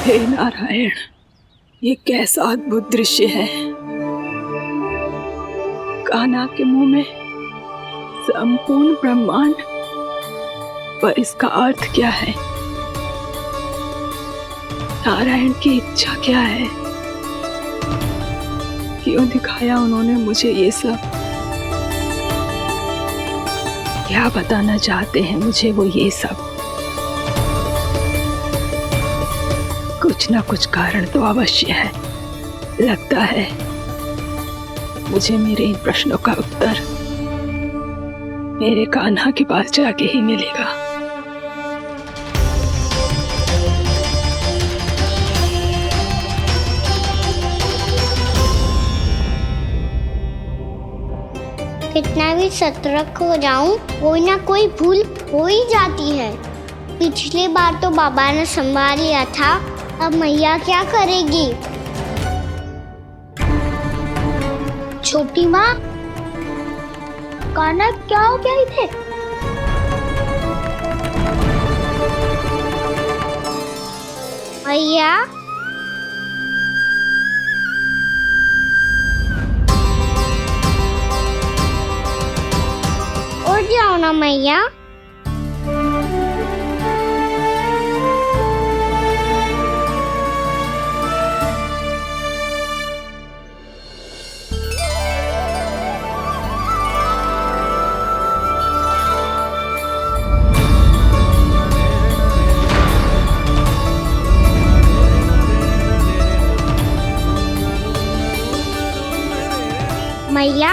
हे नारायण, ये कैसा अद्भुत दृश्य है। कान्हा के मुंह में संपूर्ण ब्रह्मांड, पर इसका अर्थ क्या है? नारायण की इच्छा क्या है? क्यों दिखाया उन्होंने मुझे ये सब? क्या बताना चाहते हैं मुझे वो ये सब? कुछ ना कुछ कारण तो अवश्य है। लगता है मुझे मेरे इन प्रश्नों का उत्तर मेरे कान्हा के पास जाके ही मिलेगा। कितना भी सतर्क हो जाऊं, कोई ना कोई भूल हो ही जाती है। पिछली बार तो बाबा ने संभाल लिया था, अब मैया क्या करेगी? छोटी माँ, कान्हा क्या हो गया इधे? मैया, उठ जाओ ना मैया। मैया,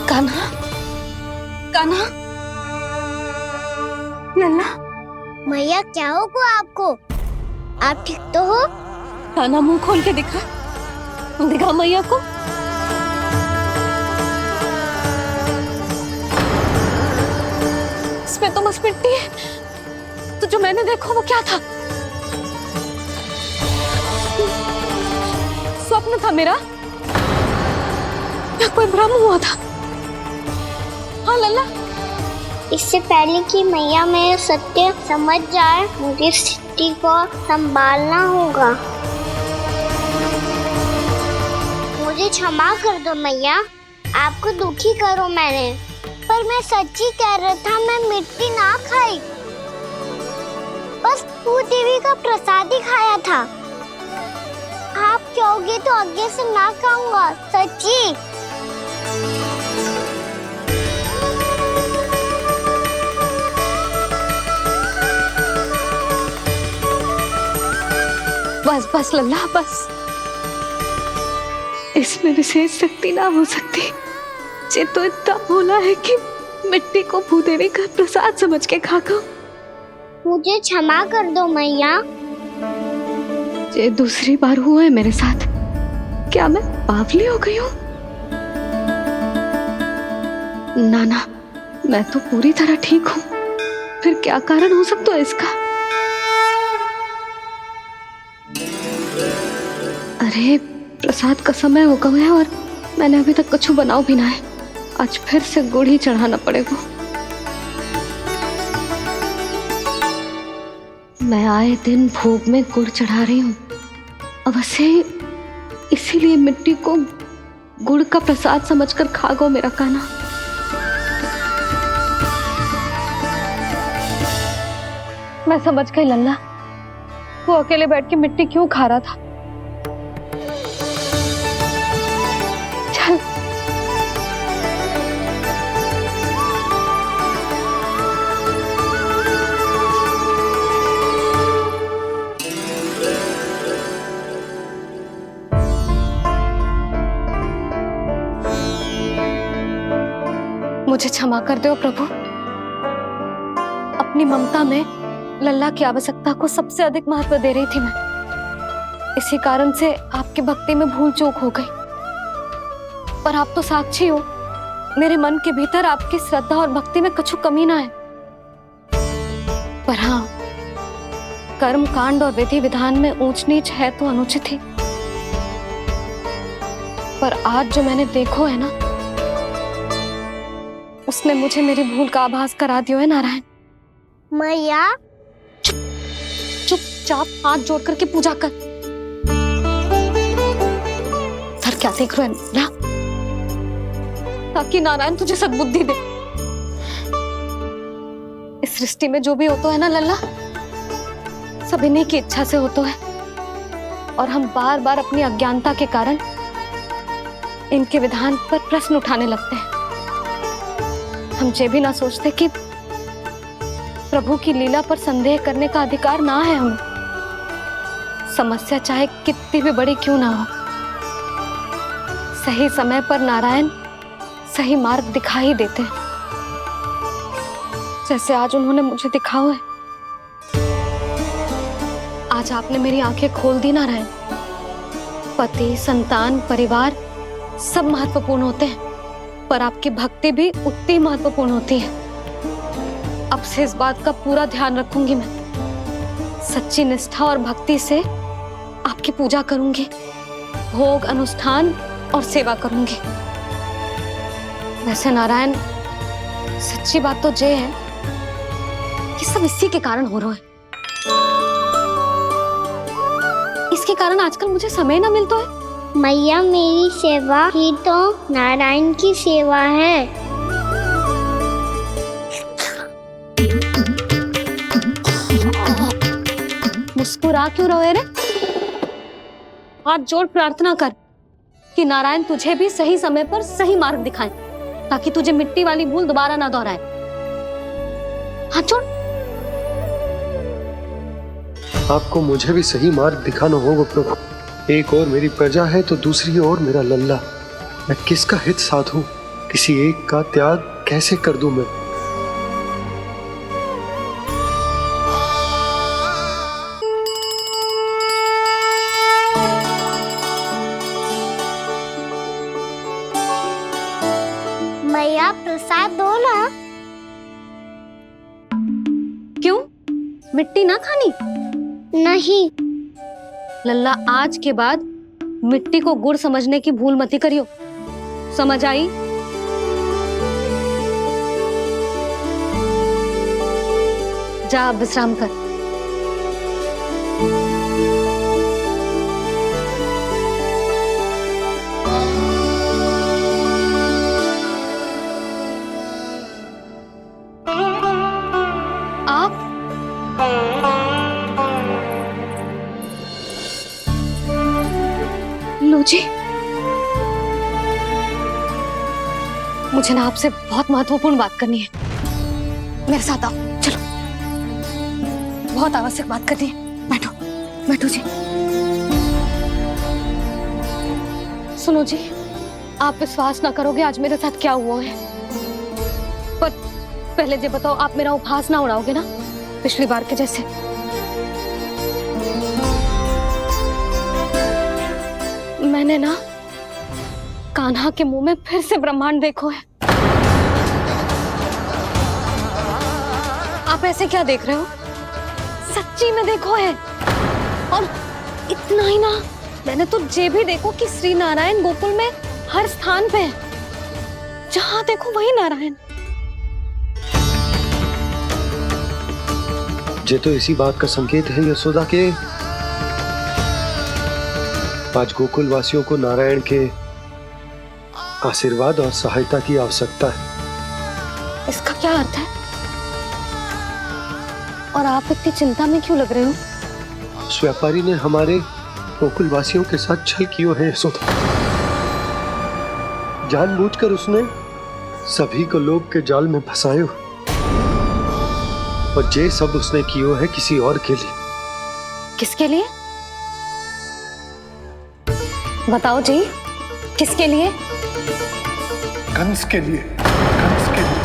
कान्हा, कान्हा, लल्ला। मैया क्या होगा आपको? आप ठीक तो हो? कान्हा मुंह खोल के दिखा, दिखा मैया को। इसमें तो बस मिट्टी है। तो जो मैंने देखा वो क्या था? स्वप्न था मेरा या कोई भ्रम हुआ था? हाँ लल्ला। इससे पहले कि मैया मेरे सत्य समझ जाए, मुझे स्थिति को संभालना होगा। मुझे क्षमा कर दो मैया, आपको दुखी करो मैंने, पर मैं सच्ची कह रहा था। मैं मिट्टी ना खाई, बस भूत देवी का प्रसाद ही खाया था। आप कहोगे तो आगे से ना खाऊंगा, सच्ची। बस बस लल्ला, बस। इसमें विशेष शक्ति ना हो सकती। ये तो इतना भोला है कि मिट्टी को भूदेवी का प्रसाद समझ के खागा। मुझे क्षमा कर दो मैया। ये दूसरी बार हुआ है मेरे साथ। क्या मैं बावली हो गई हूँ? ना, मैं तो पूरी तरह ठीक हूँ। फिर क्या कारण हो सकता है इसका? अरे प्रसाद का समय हो गया है और मैंने अभी तक कुछ बनाओ भी ना है। आज फिर से गुड़ ही चढ़ाना पड़ेगा। मैं आए दिन भोग में गुड़ चढ़ा रही हूँ। अवश्य इसीलिए मिट्टी को गुड़ का प्रसाद समझकर खा गो मेरा कान्हा। मैं समझ गई लल्ला, वो अकेले बैठ के मिट्टी क्यों खा रहा था। चल मुझे क्षमा कर दो प्रभु। अपनी ममता में लल्ला की आवश्यकता को सबसे अधिक महत्व दे रही थी मैं। इसी कारण से आपकी भक्ति में भूल चूक हो गई। पर आप तो साक्षी हो, मेरे मन के भीतर आपकी श्रद्धा और भक्ति में कछु कमी ना है। पर हाँ, कर्म कांड और विधि विधान में ऊंच नीच है तो अनुचित ही। पर आज जो मैंने देखो है ना, उसने मुझे मेरी भूल का आभास करा दियो है नारायण। मैया चुपचाप हाथ जोड़ करके पूजा कर। सर क्या देख रहे हैं ना, ताकि नारायण तुझे सद्बुद्धि दे। इस सृष्टि में जो भी होता है ना लल्ला, सब इन्हीं की इच्छा से होता है, और हम बार बार अपनी अज्ञानता के कारण इनके विधान पर प्रश्न उठाने लगते हैं। हम ये भी ना सोचते कि प्रभु की लीला पर संदेह करने का अधिकार ना है हमें। समस्या चाहे कितनी भी बड़ी क्यों ना हो, सही समय पर नारायण सही मार्ग दिखा ही देते हैं, जैसे आज उन्होंने मुझे दिखाओ है। आज आपने मेरी आंखें खोल दी नारायण। पति, संतान, परिवार सब महत्वपूर्ण होते हैं, पर आपकी भक्ति भी उतनी महत्वपूर्ण होती है। अब से इस बात का पूरा ध्यान रखूंगी मैं। सच्ची निष्ठा और भक्ति से आपकी पूजा करूंगी, भोग, अनुष्ठान और सेवा करूंगी। वैसे नारायण, सच्ची बात तो ये है कि सब इसी के कारण हो रहा है। इसके कारण आजकल मुझे समय ना मिलता है। मैया, मेरी सेवा ही तो नारायण की सेवा है। मुस्कुरा क्यों रहे रे? हाथ जोड़ प्रार्थना कर कि नारायण तुझे भी सही समय पर सही मार्ग दिखाएं, ताकि तुझे मिट्टी वाली भूल दोबारा ना दोहराए। हाथ जोड़। आपको मुझे भी सही मार्ग दिखाना होगा प्रभु। एक और मेरी प्रजा है तो दूसरी ओर मेरा लल्ला। मैं किसका हित साधूं? किसी एक का त्याग कैसे कर दूं मैं? मैया, प्रसाद दो ना। क्यों? मिट्टी ना खानी? नहीं। लल्ला, आज के बाद मिट्टी को गुड़ समझने की भूल मती करियो। समझ आई? जा अब विश्राम कर। आप लो जी, मुझे ना आपसे बहुत महत्वपूर्ण बात करनी है। मेरे साथ आओ, चलो। बहुत आवश्यक बात करनी है। बैठो, बैठो जी। सुनो जी, आप विश्वास ना करोगे आज मेरे साथ क्या हुआ है। पर पहले ये बताओ, आप मेरा उपहास ना उड़ाओगे ना, पिछली बार के जैसे? मैंने ना कान्हा के मुंह में फिर से ब्रह्मांड देखो है। आप ऐसे क्या देख रहे हो? सच्ची में देखो है। और इतना ही ना, मैंने तो ये भी देखो कि श्री नारायण गोकुल में हर स्थान पे है। जहां देखो वही नारायण। ये तो इसी बात का संकेत है यशोदा के आज गोकुल वासियों को नारायण के आशीर्वाद और सहायता की आवश्यकता है। इसका क्या अर्थ है? और आप इतनी चिंता में क्यों लग रहे हो? उस व्यापारी ने हमारे गोकुल वासियों के साथ छल किया है यशोदा। जानबूझकर उसने सभी को लोभ के जाल में फंसायो, और ये सब उसने किया है किसी और के लिए। किसके लिए? बताओ जी, किसके लिए? कंस के लिए। कंस के लिए।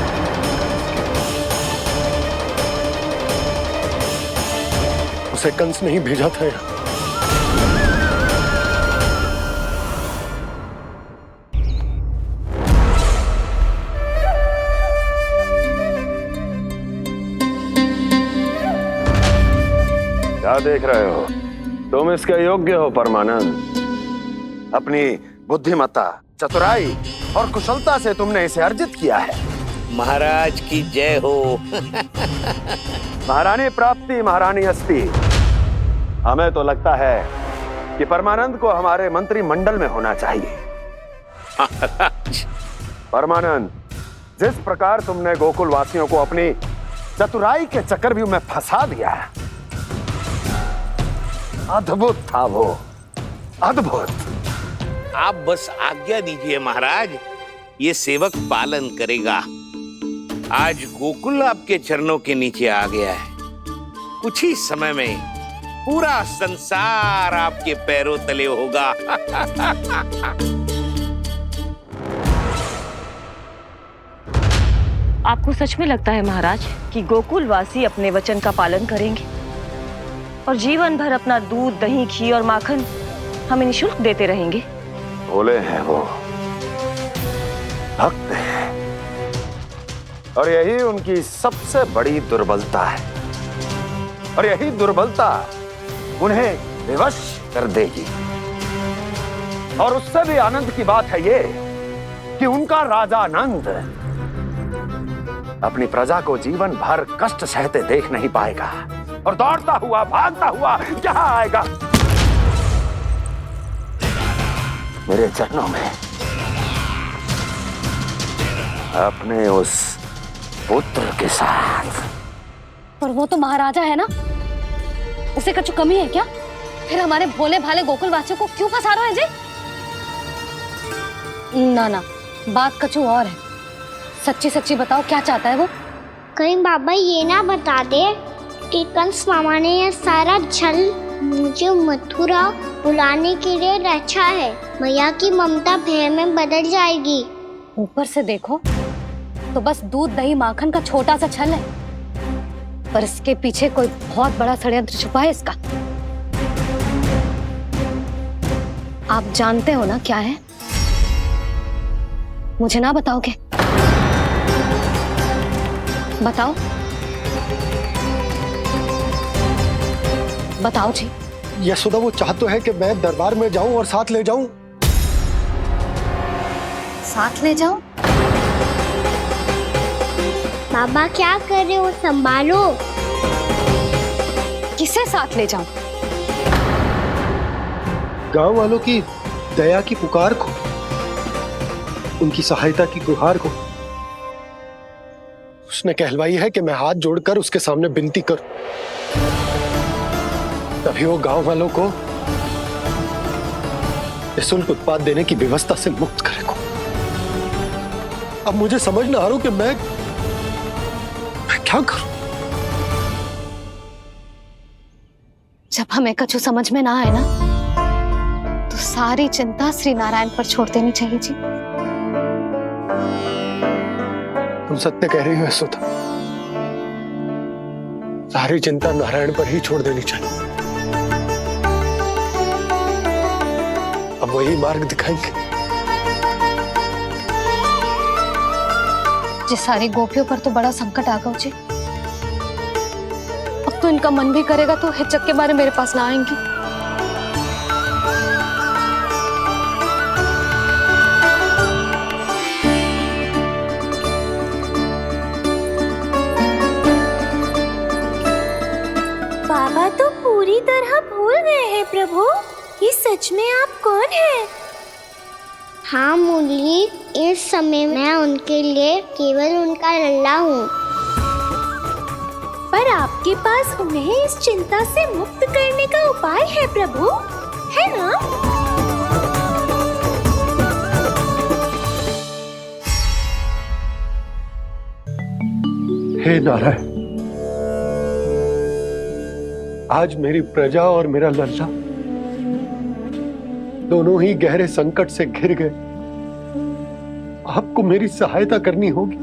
उसे कंस नहीं भेजा था यहाँ। क्या देख रहे हो? तुम इसके योग्य हो परमानंद। अपनी बुद्धिमत्ता, चतुराई और कुशलता से तुमने इसे अर्जित किया है। महाराज की जय हो। महारानी प्राप्ति महारानी अस्ति। हमें तो लगता है कि परमानंद को हमारे मंत्रिमंडल में होना चाहिए। परमानंद, जिस प्रकार तुमने गोकुल वासियों को अपनी चतुराई के चक्रव्यूह में फंसा दिया, अद्भुत था वो, अद्भुत। आप बस आज्ञा दीजिए महाराज, ये सेवक पालन करेगा। आज गोकुल आपके चरणों के नीचे आ गया है। कुछ ही समय में पूरा संसार आपके पैरों तले होगा। आपको सच में लगता है महाराज कि गोकुल वासी अपने वचन का पालन करेंगे और जीवन भर अपना दूध, दही, घी और माखन हमें निःशुल्क देते रहेंगे? भोले हैं वो, भक्त हैं, और यही उनकी सबसे बड़ी दुर्बलता है। और यही दुर्बलता उन्हें विवश कर देगी। और उससे भी आनंद की बात है ये कि उनका राजा आनंद अपनी प्रजा को जीवन भर कष्ट सहते देख नहीं पाएगा और दौड़ता हुआ, भागता हुआ यहां आएगा मेरे चरणों में, अपने उस पुत्र के साथ। पर वो तो महाराजा है ना, उसे कुछ कमी है क्या? फिर हमारे भोले भाले गोकुल वासियों को क्यों फंसा रहे हैं जी? ना ना, बात कुछ और है। सच्ची सच्ची बताओ, क्या चाहता है वो? कहीं बाबा ये ना बता दे कि कंस मामा ने यह सारा छल मुझे मथुरा बुलाने के लिए रचा है। मैया की ममता भय में बदल जाएगी। ऊपर से देखो तो बस दूध, दही, माखन का छोटा सा छल है, पर इसके पीछे कोई बहुत बड़ा षड्यंत्र छुपा है इसका। आप जानते हो ना क्या है? मुझे ना बताओगे? बताओ बताओ जी। यशोदा, वो चाह तो है कि मैं दरबार में जाऊं और साथ ले जाऊं। साथ ले जाऊं? बाबा क्या कर रहे हो, संभालो। किसे साथ ले जाऊं? गांव वालों की दया की पुकार को, उनकी सहायता की गुहार को। उसने कहलवाई है कि मैं हाथ जोड़कर उसके सामने विनती करूं, तभी वो गांव वालों को निःशुल्क उत्पाद देने की व्यवस्था से मुक्त करेगा। अब मुझे समझ ना आ रहा कि मैं क्या करूं। जब हमें कछु समझ में ना आए ना, तो सारी चिंता श्री नारायण पर छोड़ देनी चाहिए जी। तुम सत्य कह रही हो यशोदा, सारी चिंता नारायण पर ही छोड़ देनी चाहिए। अब वही मार्ग दिखाएंगे। जी सारी गोपियों पर तो बड़ा संकट आ गया जी। अब तो इनका मन भी करेगा तो हिचक के बारे मेरे पास ना आएंगी। बाबा तो पूरी तरह भूल गए हैं प्रभु, ये सच में आप कौन हैं? हाँ मुरली, इस समय मैं उनके लिए केवल उनका लल्ला हूँ। पर आपके पास उन्हें इस चिंता से मुक्त करने का उपाय है प्रभु, है ना? हे नारायण, आज मेरी प्रजा और मेरा लल्ला दोनों ही गहरे संकट से घिर गए। आपको मेरी सहायता करनी होगी।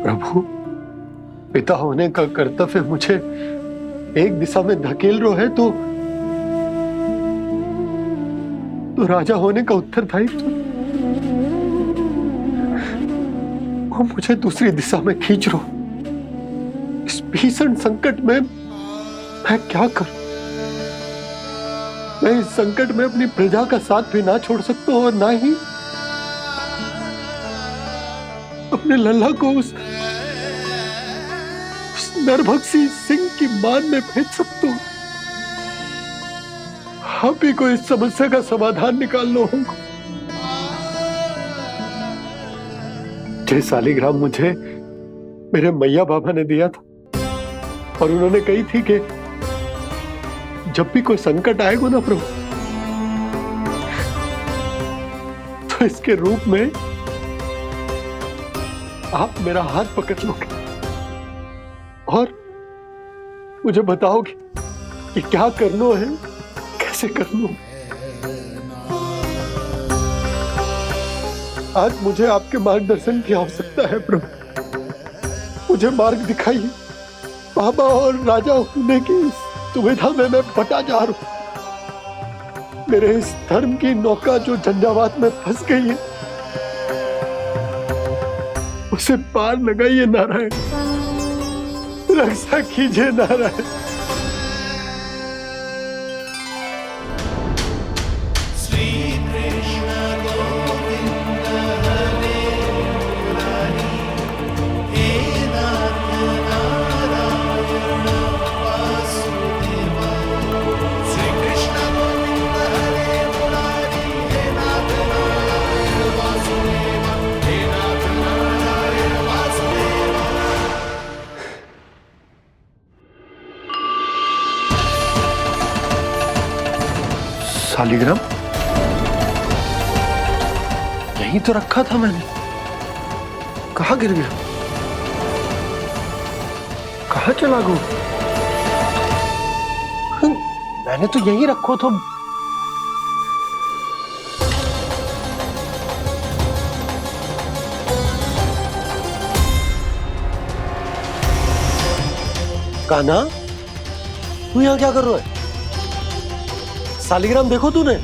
प्रभु, पिता होने का कर्तव्य मुझे एक दिशा में धकेल रहा है तो राजा होने का उत्तरदायित्व मुझे दूसरी दिशा में खींच रहे हो। इस भीषण संकट में मैं क्या करूं? मैं इस संकट में अपनी प्रजा का साथ भी ना छोड़ सकता हूं और ना ही अपने लल्ला को उस नरभक्षी सिंह की मान में भेज सकता हूं। आप ही को इस समस्या का समाधान निकालना होगा। जय शालिग्राम मुझे मेरे मैया बाबा ने दिया था और उन्होंने कही थी कि जब भी कोई संकट आएगा ना प्रभु, तो इसके रूप में आप मेरा हाथ पकड़ लोगे और मुझे बताओगे कि क्या करना है, कैसे करना है। आज मुझे आपके मार्गदर्शन की आवश्यकता है प्रभु। मुझे मार्ग दिखाइए। बाबा और राजा होने की सुविधा में मैं बटा जा रहा हूं। मेरे इस धर्म की नौका जो झंझावात में फंस गई है, उसे पार लगाइए नारायण। रक्षा कीजिए नारायण। शालिग्राम यहीं तो रखा था मैंने। कहाँ गिर गया? कहाँ चला गया? मैंने तो यहीं रखो था। कान्हा, तू यहाँ क्या कर रहा है? शालिग्राम देखो तूने?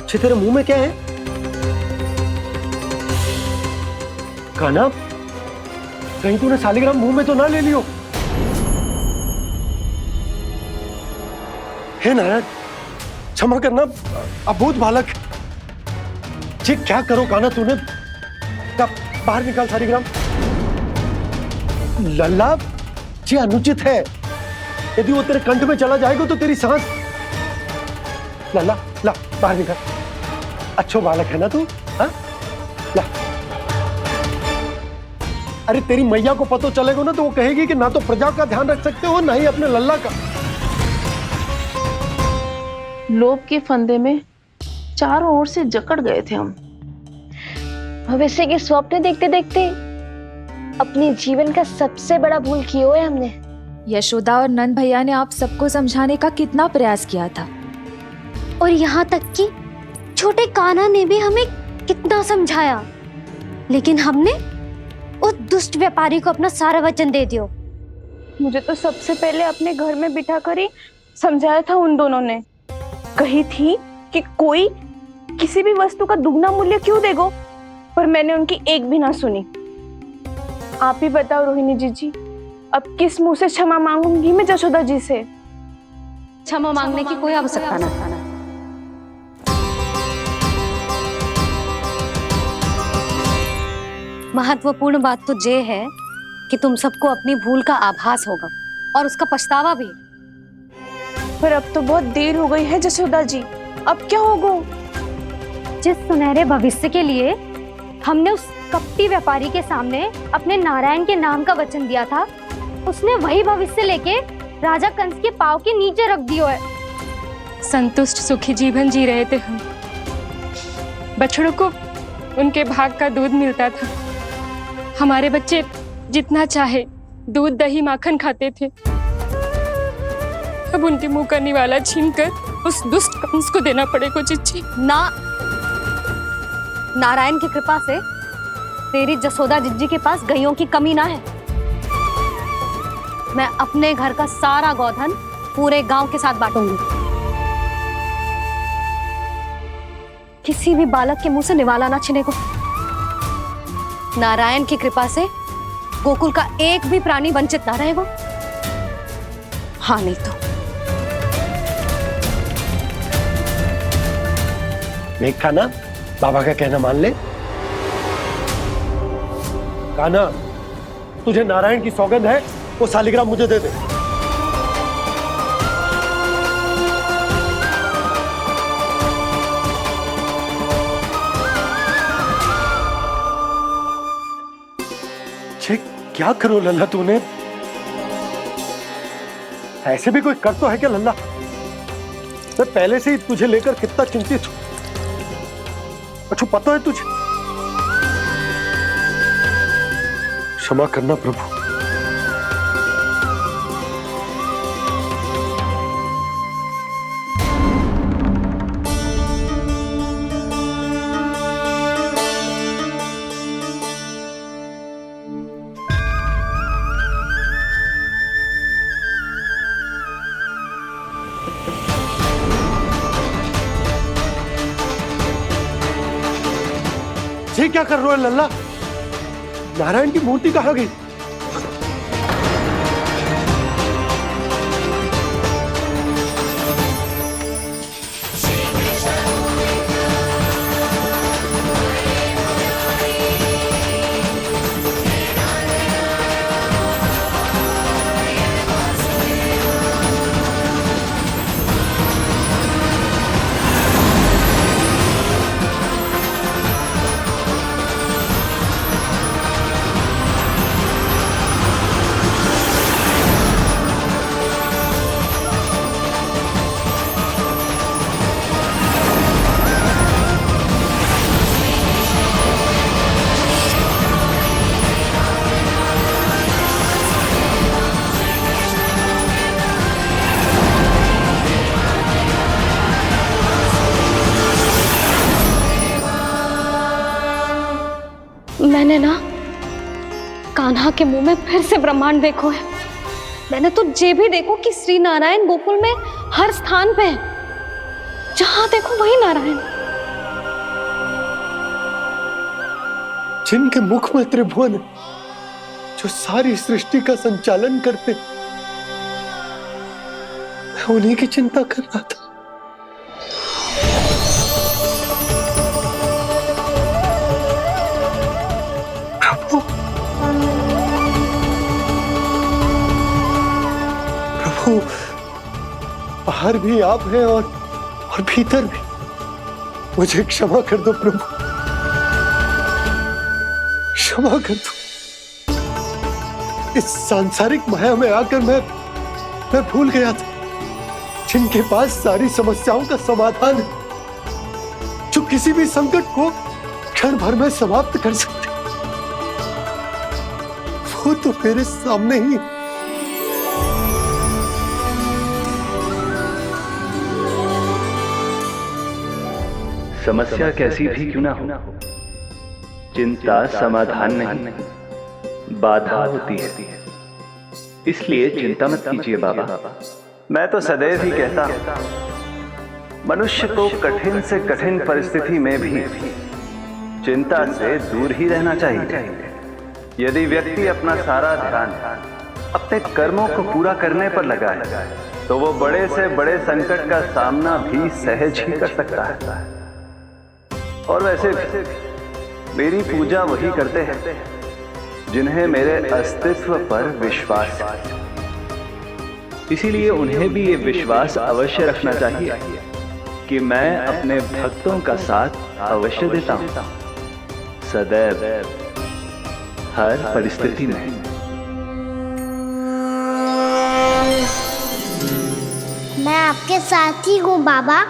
अच्छे, तेरे मुंह में क्या है? कान्हा, कहीं तूने शालिग्राम मुंह में तो ना ले लियो? हे नारायण, क्षमा करना, अबोध बालक। जी क्या करो कान्हा तूने? बाहर निकाल शालिग्राम। लल्ला, जी अनुचित है। यदि वो तेरे कंठ में चला जाएगा तो तेरी सांस। लल्ला, ला बाहर निकाल। अच्छो बालक है ना तू? हाँ, ला। अरे तेरी मैया को पता चलेगा ना तो वो कहेगी कि ना तो प्रजा का ध्यान रख सकते हो ना ही अपने लल्ला का। लोभ के फंदे में चारों ओर से जकड़ गए थे हम। भविष्य के स्वप्न देखते देखते अपने जीवन का सबसे बड़ा भूल किया है हमने। यशोदा और नंद भैया ने आप सबको समझाने का कितना प्रयास किया था, और यहाँ तक कि छोटे कान्हा ने भी हमें कितना समझाया, लेकिन हमने उस दुष्ट व्यापारी को अपना सारा वचन दे दिया। मुझे तो सबसे पहले अपने घर में बिठा कर ही समझाया था उन दोनों ने। कही थी कि कोई किसी भी वस्तु का दुगना मूल्य क्यों देगा, पर मैंने उनकी एक भी ना सुनी। आप ही बताओ रोहिणी जी, अब किस मुंह से क्षमा मांगूंगी मैं जशोदा जी से? क्षमा मांगने की कोई आवश्यकता ना था। महत्वपूर्ण बात तो ये है कि तुम सबको अपनी भूल का आभास होगा और उसका पछतावा भी। पर अब तो बहुत देर हो गई है जशोदा जी, अब क्या होगा? जिस सुनहरे भविष्य के लिए हमने उस कपटी व्यापारी के सामने अपने नारायण के नाम का वचन दिया था, उसने वही भविष्य लेके राजा कंस के पांव के नीचे रख दिया है। संतुष्ट सुखी जीवन जी रहे थे हम। बछड़ों को उनके भाग का दूध मिलता था। हमारे बच्चे जितना चाहे दूध दही माखन खाते थे। अब उनके मुंह का निवाला छीनकर उस दुष्ट कंस को देना पड़ेगा चिच्ची। ना, नारायण की कृपा से तेरी जसोदा जिज्जी के पास गईयों की कमी ना है। मैं अपने घर का सारा गोधन पूरे गांव के साथ बांटूंगी। किसी भी बालक के मुंह से निवाला ना छिने को। नारायण की कृपा से गोकुल का एक भी प्राणी वंचित ना रहेगा। हाँ नहीं तो देख कान्हा, बाबा का कहना मान ले। कान्हा, तुझे नारायण की सौगंध है, वो शालिग्राम मुझे दे दे। क्या करो लल्ला तूने? ऐसे भी कोई कर तो है क्या लल्ला? मैं पहले से ही तुझे लेकर कितना चिंतित हूं। अच्छा पता है तुझे? क्षमा करना प्रभु। ये क्या कर रहे हो लल्ला? नारायण की मूर्ति कहाँ गई? मैंने ना कान्हा के मुंह में फिर से ब्रह्मांड देखो है। मैंने तो ये भी देखो कि श्री नारायण गोकुल में हर स्थान पे है। जहां देखो वही नारायण। जिनके मुख में त्रिभुवन है, जो सारी सृष्टि का संचालन करते, मैं उन्हीं की चिंता कर रहा था। प्रभु, बाहर भी आप हैं और भीतर भी। मुझे क्षमा कर दो प्रभु, क्षमा कर दो। इस सांसारिक माया में आकर मैं भूल गया था, जिनके पास सारी समस्याओं का समाधान है, जो किसी भी संकट को क्षण भर में समाप्त कर सकते, वो तो मेरे सामने ही है। समस्या कैसी भी क्यों ना हो, चिंता समाधान नहीं, बाधा होती है। इसलिए चिंता मत कीजिए बाबा। मैं तो सदैव ही कहता हूं, मनुष्य को कठिन से कठिन परिस्थिति में भी चिंता से दूर ही रहना चाहिए। यदि व्यक्ति अपना सारा ध्यान अपने कर्मों को पूरा करने पर लगाए, तो वो बड़े से बड़े संकट का सामना भी सहज ही कर सकता है। और वैसे भी मेरी पूजा वही करते हैं जिन्हें मेरे अस्तित्व पर विश्वास है। इसीलिए उन्हें भी ये विश्वास अवश्य रखना चाहिए कि मैं अपने भक्तों का साथ अवश्य देता हूं, सदैव, हर परिस्थिति में। मैं आपके साथ ही हूँ बाबा।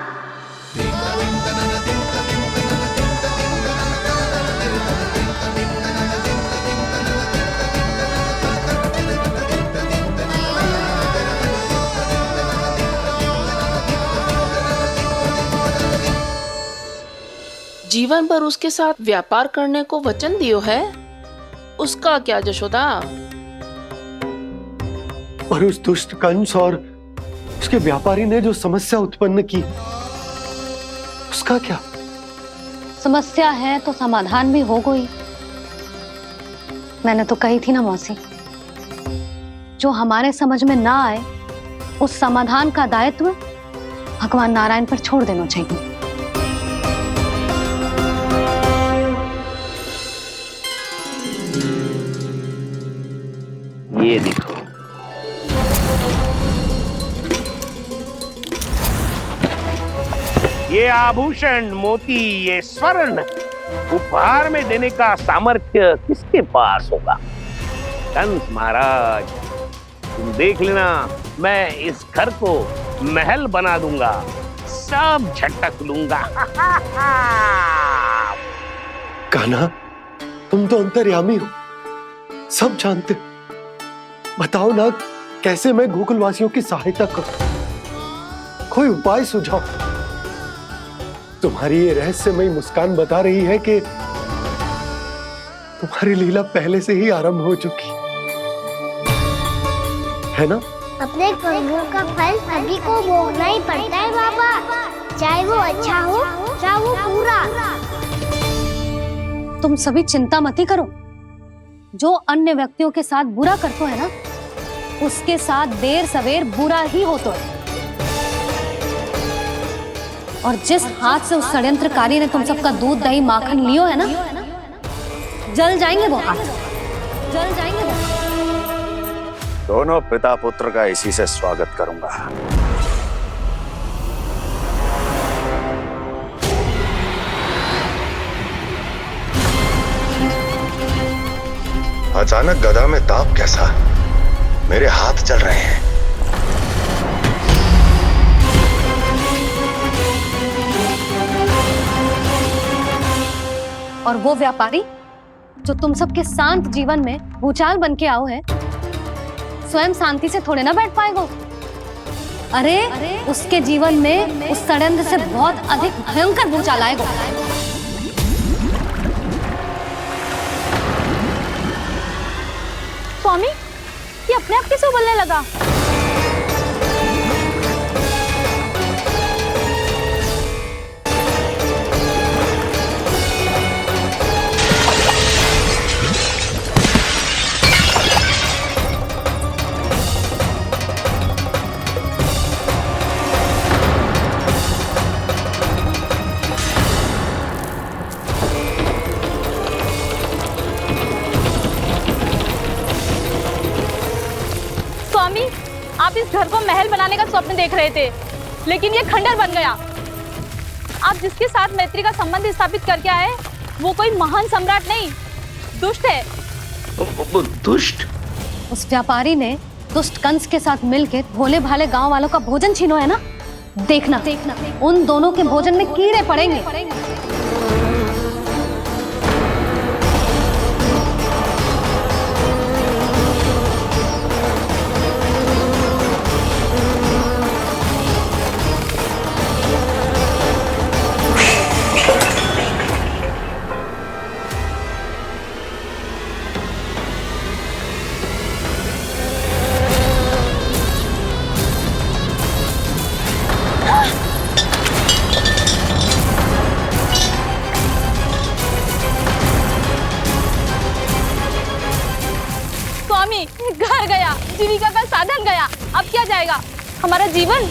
जीवन भर उसके साथ व्यापार करने को वचन दियो है, उसका क्या जशोदा? और उस दुष्ट कंस और उसके व्यापारी ने जो समस्या उत्पन्न की, उसका क्या? समस्या है तो समाधान भी हो गई। मैंने तो कही थी ना मौसी, जो हमारे समझ में ना आए उस समाधान का दायित्व भगवान नारायण पर छोड़ देना चाहिए। ये देखो, ये आभूषण, मोती, ये स्वर्ण उपहार में देने का सामर्थ्य किसके पास होगा? कंस महाराज, तुम देख लेना, मैं इस घर को महल बना दूंगा, सब झटक लूंगा। कान्हा, तुम तो अंतर्यामी हो, सब जानते हो। बताओ ना, कैसे मैं गोकुलवासियों की सहायता करूं? कोई उपाय सुझाओ। तुम्हारी ये रहस्यमयी मुस्कान बता रही है कि तुम्हारी लीला पहले से ही आरंभ हो चुकी है ना? अपने कर्मों का फल सभी को भोगना ही पड़ता है बाबा, चाहे वो अच्छा हो चाहे वो बुरा। तुम सभी चिंता मत ही करो। जो अन्य व्यक्तियों के साथ बुरा करते है ना, उसके साथ देर सवेर बुरा ही होता है। और जिस हाथ से उस षड्यंत्रकारी ने तुम सबका दूध दही माखन लियो है ना, जल जाएंगे वो हाथ, जल जाएंगे वो। दोनों पिता पुत्र का इसी से स्वागत करूंगा। अचानक गदा में ताप कैसा? मेरे हाथ चल रहे हैं। और वो व्यापारी जो तुम सबके शांत जीवन में भूचाल बन के आओ है, स्वयं शांति से थोड़े ना बैठ पाएगा। अरे उसके जीवन में उस षड्यंत्र से बहुत अधिक भयंकर भूचाल आएगा। स्वामी, ये अपने आप कैसे उबलने लगा? स्वामी, आप इस घर को महल बनाने का स्वप्न देख रहे थे, लेकिन ये खंडर बन गया। आप जिसके साथ मैत्री का संबंध स्थापित करके आए, वो कोई महान सम्राट नहीं, दुष्ट है। दुष्ट? उस व्यापारी ने दुष्ट कंस के साथ मिलकर भोले भाले गांव वालों का भोजन छीनो है ना। देखना उन दोनों के भोजन में कीड़े पड़ेंगे। घर गया, जीविका का साधन गया, अब क्या जाएगा हमारा जीवन?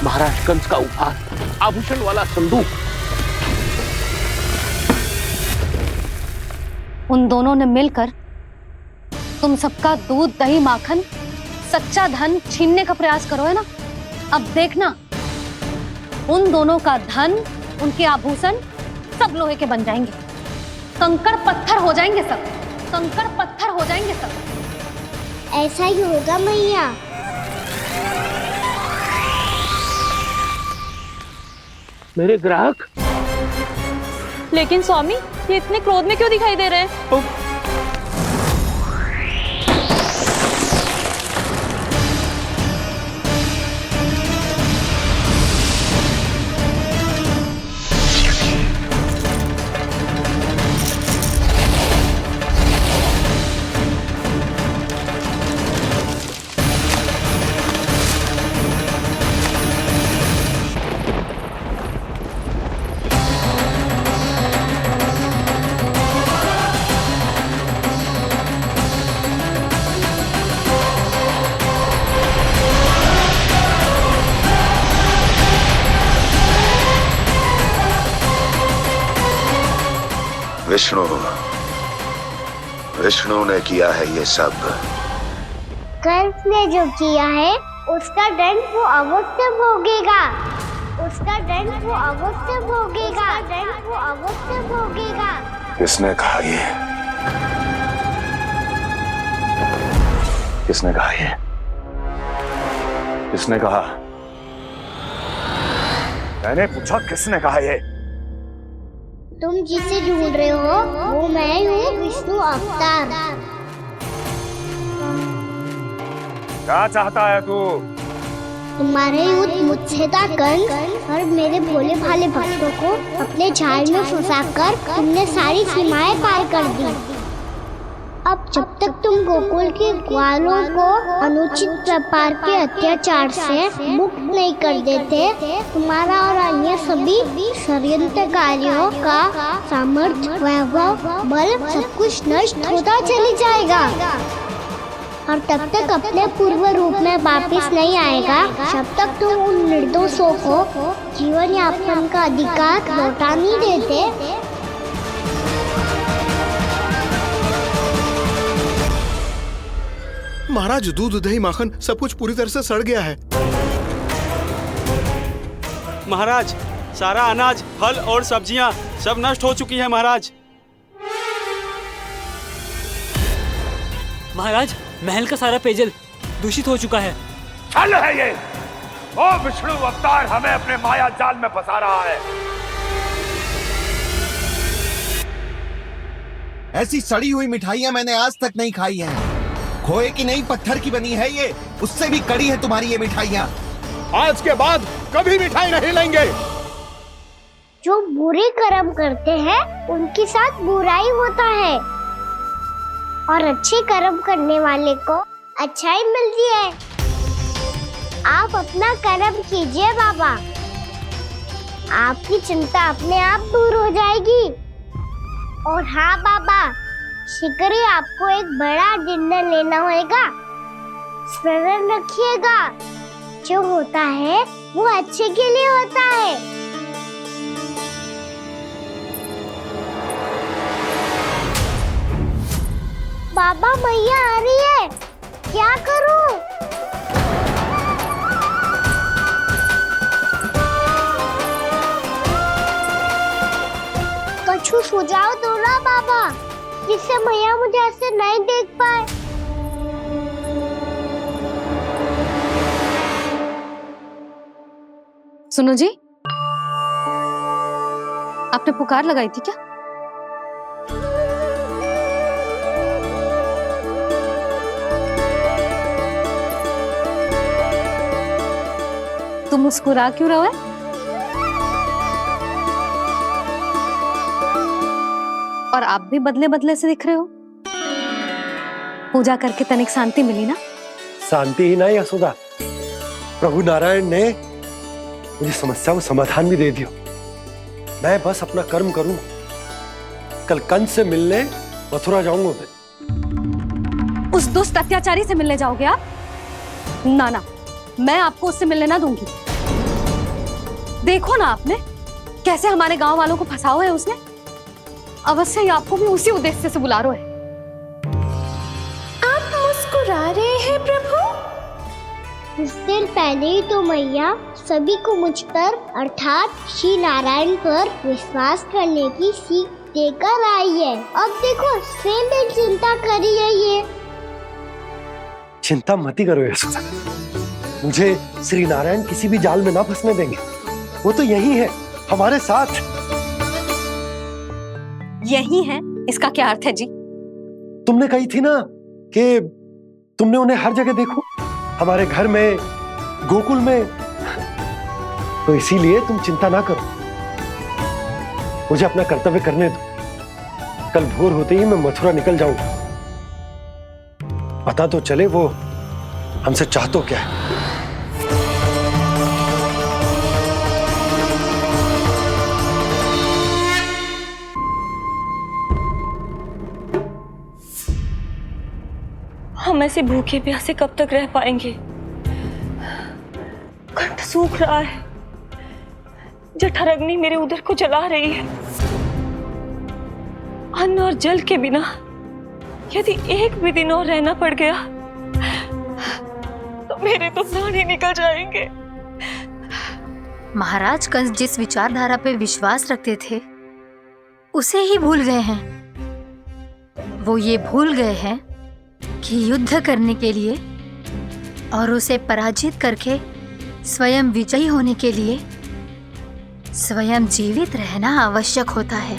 महाराज कंस का उपहार, आभूषण वाला संदूक। उन दोनों ने मिलकर तुम सबका दूध दही माखन सच्चा धन छीनने का प्रयास करो है ना। अब देखना उन दोनों का धन, उनके आभूषण सब लोहे के बन जाएंगे, कंकड़ पत्थर हो जाएंगे सब, कंकड़ पत्थर हो जाएंगे सब। ऐसा ही होगा मैया। मेरे ग्राहक? लेकिन स्वामी, ये इतने क्रोध में क्यों दिखाई दे रहे हैं? विष्णु विष्णु ने किया है ये सब। कंस ने जो किया है उसका दंड वो अवश्य भोगेगा। उसका दंड वो अवश्य भोगेगा। दंड वो अवश्य भोगेगा। किसने कहा ये? किसने कहा ये? किसने कहा? मैंने पूछा किसने कहा ये? तुम जिसे ढूंढ रहे हो वो मैं हूँ, विष्णु अवतार। क्या चाहता है तू? तुम्हारे युद्ध मुझसे था कंस, और मेरे भोले भाले भक्तों को अपने जाल में फंसाकर तुमने सारी सीमाएं पार कर दी। अब जब तक तुम गोकुल के ग्वालों को अनुचित प्रकार के अत्याचार से मुक्त नहीं कर देते, तुम्हारा और अन्य सभी षड्यंत्रकारियों का सामर्थ्य, वैभव, बल सब कुछ नष्ट होता चली जाएगा। और तब तक अपने पूर्व रूप में वापस नहीं आएगा जब तक तुम उन निर्दोषों को जीवन यापन का अधिकार लौटा नहीं देते। महाराज, दूध, दही, माखन सब कुछ पूरी तरह से सड़ गया है। महाराज, सारा अनाज, फल और सब्जियां सब नष्ट हो चुकी हैं महाराज। महाराज, महल का सारा पेयजल दूषित हो चुका है। छल है ये। ओ विष्णु अवतार हमें अपने माया जाल में फंसा रहा है। ऐसी सड़ी हुई मिठाइयां मैंने आज तक नहीं खाई हैं। खोए की नहीं, पत्थर की बनी है ये, उससे भी कड़ी है तुम्हारी ये मिठाइयां। आज के बाद कभी मिठाई नहीं लेंगे। जो बुरे कर्म करते हैं उनके साथ बुराई होता है, और अच्छे कर्म करने वाले को अच्छाई मिलती है। आप अपना कर्म कीजिए बाबा, आपकी चिंता अपने आप दूर हो जाएगी। और हाँ बाबा, शीघ्र ही आपको एक बड़ा निर्णय लेना होगा। स्मरण रखिएगा, जो होता है वो अच्छे के लिए होता है। बाबा, मैया आ रही है, क्या करूं? कुछ सुझाव दो ना बाबा, जिससे मैया मुझे ऐसे नहीं देख पाए। सुनो जी, आपने पुकार लगाई थी क्या? तुम मुस्कुरा क्यों रहे हो? और आप भी बदले बदले से दिख रहे हो। पूजा करके तनिक शांति मिली ना? शांति ही नहीं यशोदा, प्रभु नारायण ने मुझे समस्या को समाधान भी दे दिया। मैं बस अपना कर्म करूं। कल कंस से मिलने मथुरा जाऊंगा मैं। उस दुष्ट अत्याचारी से मिलने जाओगे आप? ना ना, मैं आपको उससे मिलने ना दूंगी। देखो ना आपने कैसे हमारे गांव वालों को फंसाओ है उसने। अवश्य ही आपको भी उसी उद्देश्य से बुला रहा है। आप मुस्कुरा रहे हैं प्रभु? कुछ देर पहले ही तो मैया सभी को मुझ पर अर्थात श्री नारायण पर विश्वास करने की सीख देकर आई है। अब देखो स्वयं चिंता करी है ये। चिंता मत ही करो यशोदा, मुझे श्री नारायण किसी भी जाल में ना फंसने देंगे। वो तो यही है हमारे साथ। यही है, इसका क्या अर्थ है जी? तुमने कही थी ना कि तुमने उन्हें हर जगह देखो, हमारे घर में, गोकुल में। तो इसीलिए तुम चिंता ना करो, मुझे अपना कर्तव्य करने दो। कल भोर होते ही मैं मथुरा निकल जाऊंगा। पता तो चले वो हमसे चाहतो क्या है। हम ऐसे भूखे प्यासे कब तक रह पाएंगे? कंठ सूख रहा है, जठराग्नि मेरे उदर को जला रही है। अन्न और जल के बिना यदि एक भी दिन और रहना पड़ गया तो मेरे तो प्राण ही निकल जाएंगे। महाराज कंस जिस विचारधारा पे विश्वास रखते थे उसे ही भूल गए हैं। वो ये भूल गए हैं कि युद्ध करने के लिए और उसे पराजित करके स्वयं विजयी होने के लिए स्वयं जीवित रहना आवश्यक होता है।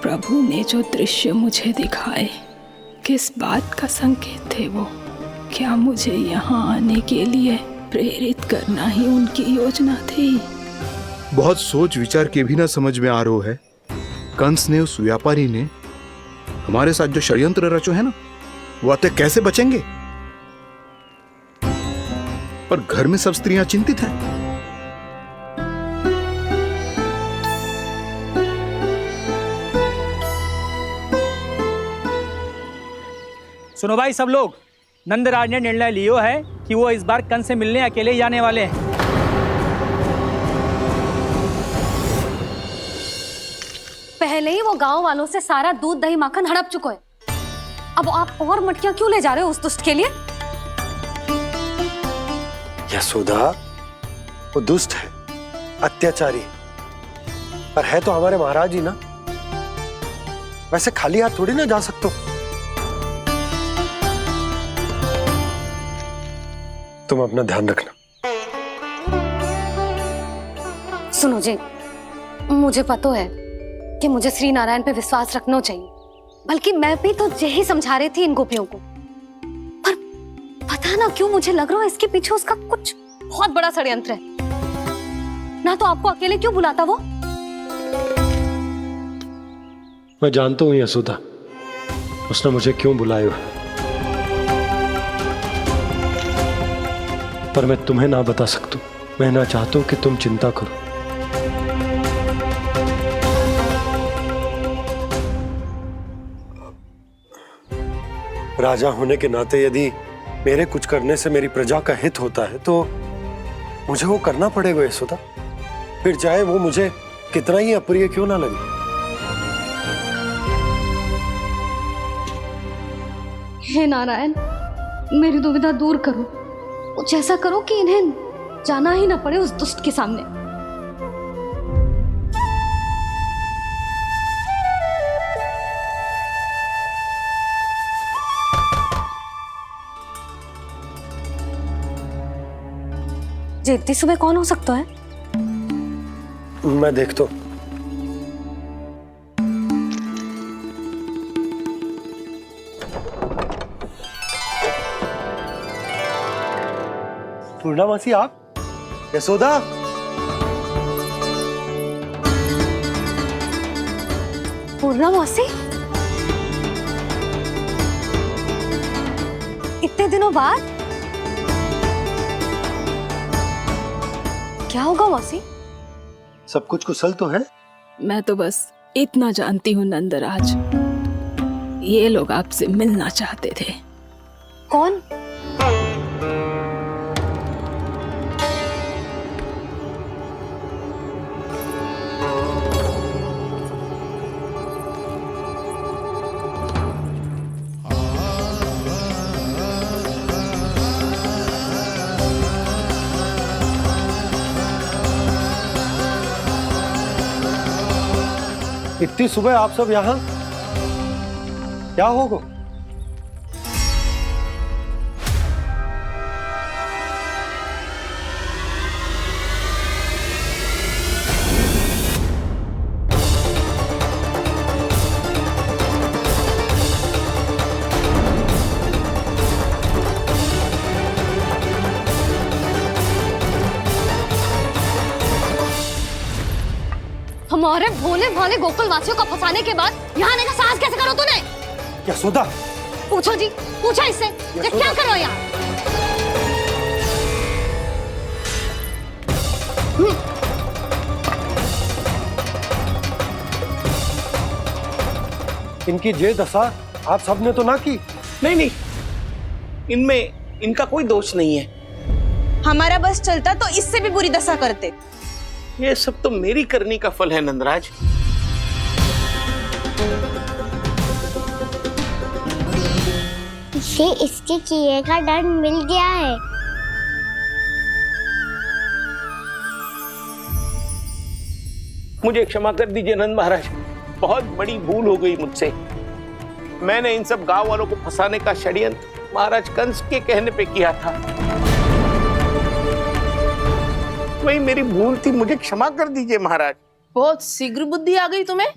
प्रभु ने जो दृश्य मुझे दिखाए किस बात का संकेत थे वो? क्या मुझे यहाँ आने के लिए प्रेरित करना ही उनकी योजना थी? बहुत सोच विचार के भी ना समझ में आ रहा है। कंस ने, उस व्यापारी ने हमारे साथ जो षड्यंत्र रचो है ना, वो आते कैसे बचेंगे? पर घर में सब स्त्रियां चिंतित हैं। सुनो भाई सब लोग, नंदराज ने निर्णय लियो है कि वो इस बार कंस से मिलने अकेले जाने वाले हैं। पहले ही वो गांव वालों से सारा दूध दही माखन हड़प चुका है। अब आप और मटकियां क्यों ले जा रहे हो उस दुष्ट के लिए? यशोदा, वो दुष्ट है, अत्याचारी, पर है तो हमारे महाराज ही ना। वैसे खाली हाथ थोड़ी ना जा सकते हो। तुम अपना ध्यान रखना। सुनो जी, मुझे पता है कि मुझे श्री नारायण पे विश्वास रखना चाहिए, बल्कि मैं भी तो यही समझा रही थी इन गोपियों को। पर पता ना क्यों मुझे लग रहा है इसके पीछे उसका कुछ बहुत बड़ा षड्यंत्र है। ना तो आपको अकेले क्यों बुलाता वो? मैं जानता हूं यशोदा, उसने मुझे क्यों बुलाया, पर मैं तुम्हें ना बता सकता। मैं ना चाहता हूं कि तुम चिंता करो। राजा होने के नाते यदि मेरे कुछ करने से मेरी प्रजा का हित होता है तो मुझे वो करना पड़ेगा यशोदा, फिर चाहे वो मुझे कितना ही अप्रिय क्यों ना लगे। हे नारायण, मेरी दुविधा दूर करो। कुछ ऐसा करो कि इन्हें जाना ही ना पड़े उस दुष्ट के सामने। जी इतनी सुबह कौन हो सकता है? मैं देखता हूं। पूर्णामासी, आप? यशोदा, पूर्णामासी, इतने दिनों बाद? क्या होगा मौसी? सब कुछ कुशल तो है? मैं तो बस इतना जानती हूँ नंदराज, ये लोग आपसे मिलना चाहते थे। कौन? इतनी सुबह आप सब यहाँ? क्या होगा? हमारे भोले भाले गोकुल वासियों को फंसाने के बाद यहाँ आने का साहस कैसे करो तूने? यशोदा, पूछो जी, पूछो इससे, ये क्या करो यहाँ? इनकी ये दशा आप सबने तो ना की? नहीं नहीं, इनमें इनका कोई दोष नहीं है। हमारा बस चलता तो इससे भी बुरी दशा करते। ये सब तो मेरी करनी का फल है नंदराज। इसे इसके किए का दंड मिल गया है। मुझे क्षमा कर दीजिए नंद महाराज, बहुत बड़ी भूल हो गई मुझसे। मैंने इन सब गांव वालों को फंसाने का षड्यंत्र महाराज कंस के कहने पे किया था। वही मेरी भूल थी, मुझे क्षमा कर दीजिए महाराज। बहुत शीघ्र बुद्धि आ गई तुम्हें।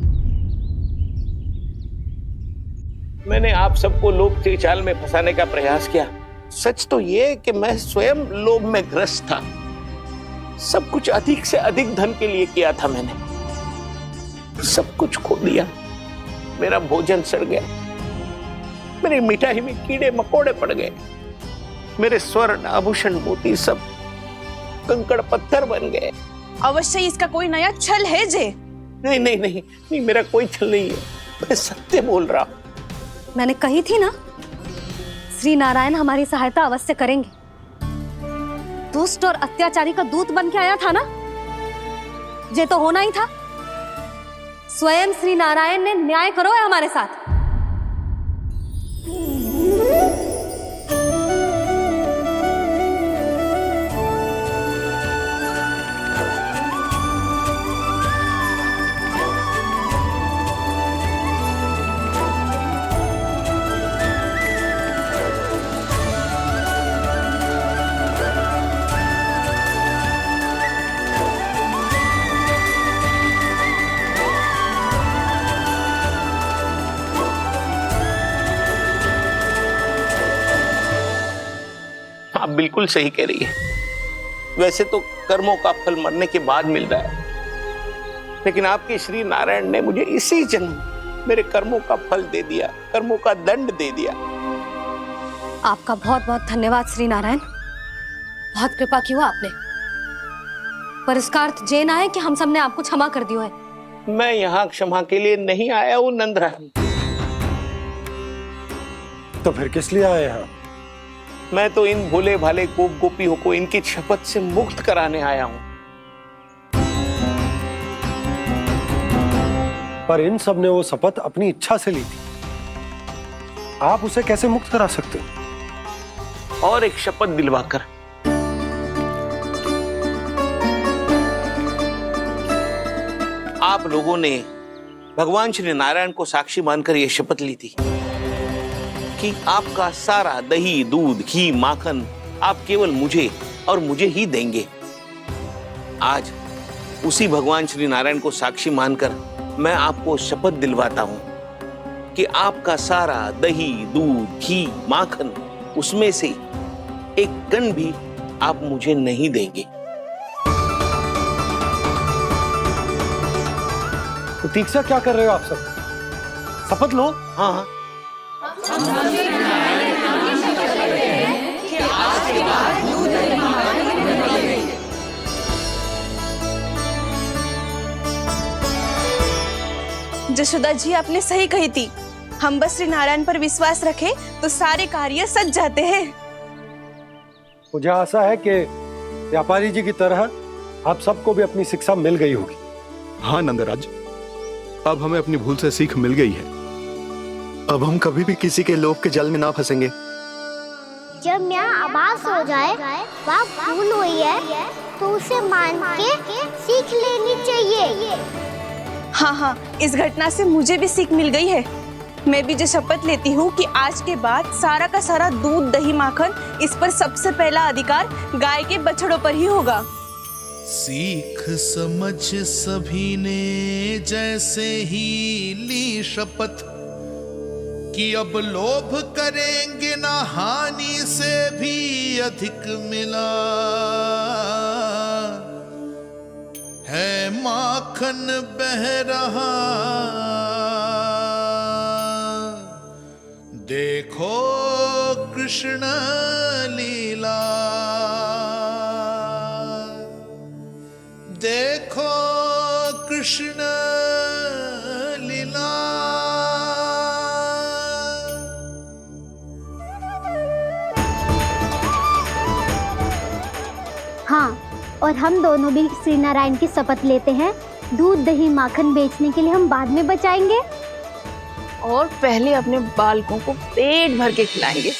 मैंने आप सबको लोभ के जाल में फंसाने का प्रयास किया। सच तो ये कि मैं स्वयं लोभ में ग्रस्त था। सब कुछ अधिक से अधिक धन के लिए किया था मैंने। सब कुछ खो दिया। मेरा भोजन सड़ गया, मेरी मिठाई में कीड़े मकोड़े पड़ गए, मेरे स्वर्ण आभूषण मोती सब कंकड़ पत्थर बन गए। अवश्य इसका कोई नया छल है जे। नहीं नहीं नहीं नहीं, मेरा कोई छल नहीं है, मैं सत्य बोल रहा हूं। मैंने कही थी ना, श्री नारायण हमारी सहायता अवश्य करेंगे। दुष्ट और अत्याचारी का दूत बन के आया था ना, ये तो होना ही था। स्वयं श्री नारायण ने न्याय करो है हमारे साथ। आप बिल्कुल सही कह रही है। वैसे तो कर्मों का फल मरने के बाद मिल रहा है, लेकिन आपके श्री नारायण ने मुझे इसी जन्म मेरे कर्मों का फल दे दिया, कर्मों का दंड दे दिया। आपका बहुत बहुत धन्यवाद श्री नारायण, बहुत कृपा की हो आपने। पर इसका अर्थ ये ना है कि हम सब ने आपको क्षमा कर दिया है। मैं यहाँ क्षमा के लिए नहीं आया हूँ नंदराज। तो फिर किस लिए आए हैं? मैं तो इन भोले भाले गोप गोपियों को इनकी शपथ से मुक्त कराने आया हूँ। पर इन सब ने वो शपथ अपनी इच्छा से ली थी, आप उसे कैसे मुक्त करा सकते हो? और एक शपथ दिलवाकर। आप लोगों ने भगवान श्री नारायण को साक्षी मानकर यह शपथ ली थी कि आपका सारा दही, दूध, घी, माखन आप केवल मुझे और मुझे ही देंगे। आज उसी भगवान श्री नारायण को साक्षी मानकर मैं आपको शपथ दिलवाता हूं कि आपका सारा दही, दूध, घी, माखन उसमें से एक कण भी आप मुझे नहीं देंगे। प्रतीक्षा क्या कर रहे हो आप सब? शपथ लो। हाँ हाँ। जशोदा जी, आपने सही कही थी। हम बस श्री नारायण पर विश्वास रखें तो सारे कार्य सज जाते हैं। मुझे आशा है कि व्यापारी जी की तरह आप सबको भी अपनी शिक्षा मिल गई होगी। हाँ नंदराज, अब हमें अपनी भूल से सीख मिल गई है। अब हम कभी भी किसी के लोभ के जाल में ना फंसेंगे। जब यहाँ आभास हो जाए वहाँ भूल हुई है तो उसे मान के सीख लेनी चाहिए। हाँ हाँ, इस घटना से मुझे भी सीख मिल गई है। मैं भी जो शपथ लेती हूँ कि आज के बाद सारा का सारा दूध, दही, माखन इस पर सबसे पहला अधिकार गाय के बछड़ों पर ही होगा। सीख समझ सभी ने जैसे ही ली शपथ कि अब लोभ करेंगे ना हानि से भी अधिक मिला है, माखन बह रहा देखो कृष्ण लीला, देखो कृष्ण लीला। हाँ, और हम दोनों भी श्री नारायण की शपथ लेते हैं, दूध दही माखन बेचने के लिए हम बाद में बचाएंगे और पहले अपने बालकों को पेट भर के खिलाएंगे।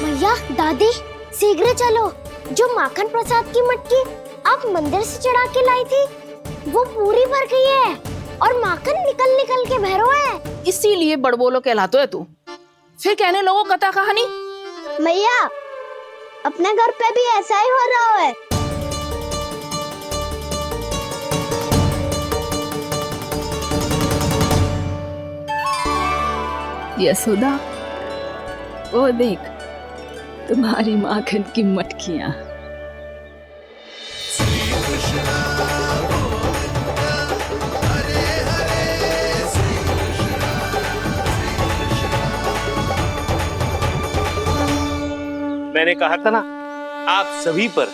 भैया, दादी, शीघ्र चलो। जो माखन प्रसाद की मटकी आप मंदिर से चढ़ा के लाई थी, वो पूरी भर गई है और माखन निकल निकल के बह रहा है। इसीलिए बड़बोलो कहलाते है तू। फिर कहने लोगों कथा कहानी। भैया, अपने घर पे भी ऐसा ही हो रहा है। यशोदा, वो देख तुम्हारी माखन की मटकियां। मैंने कहा था ना, आप सभी पर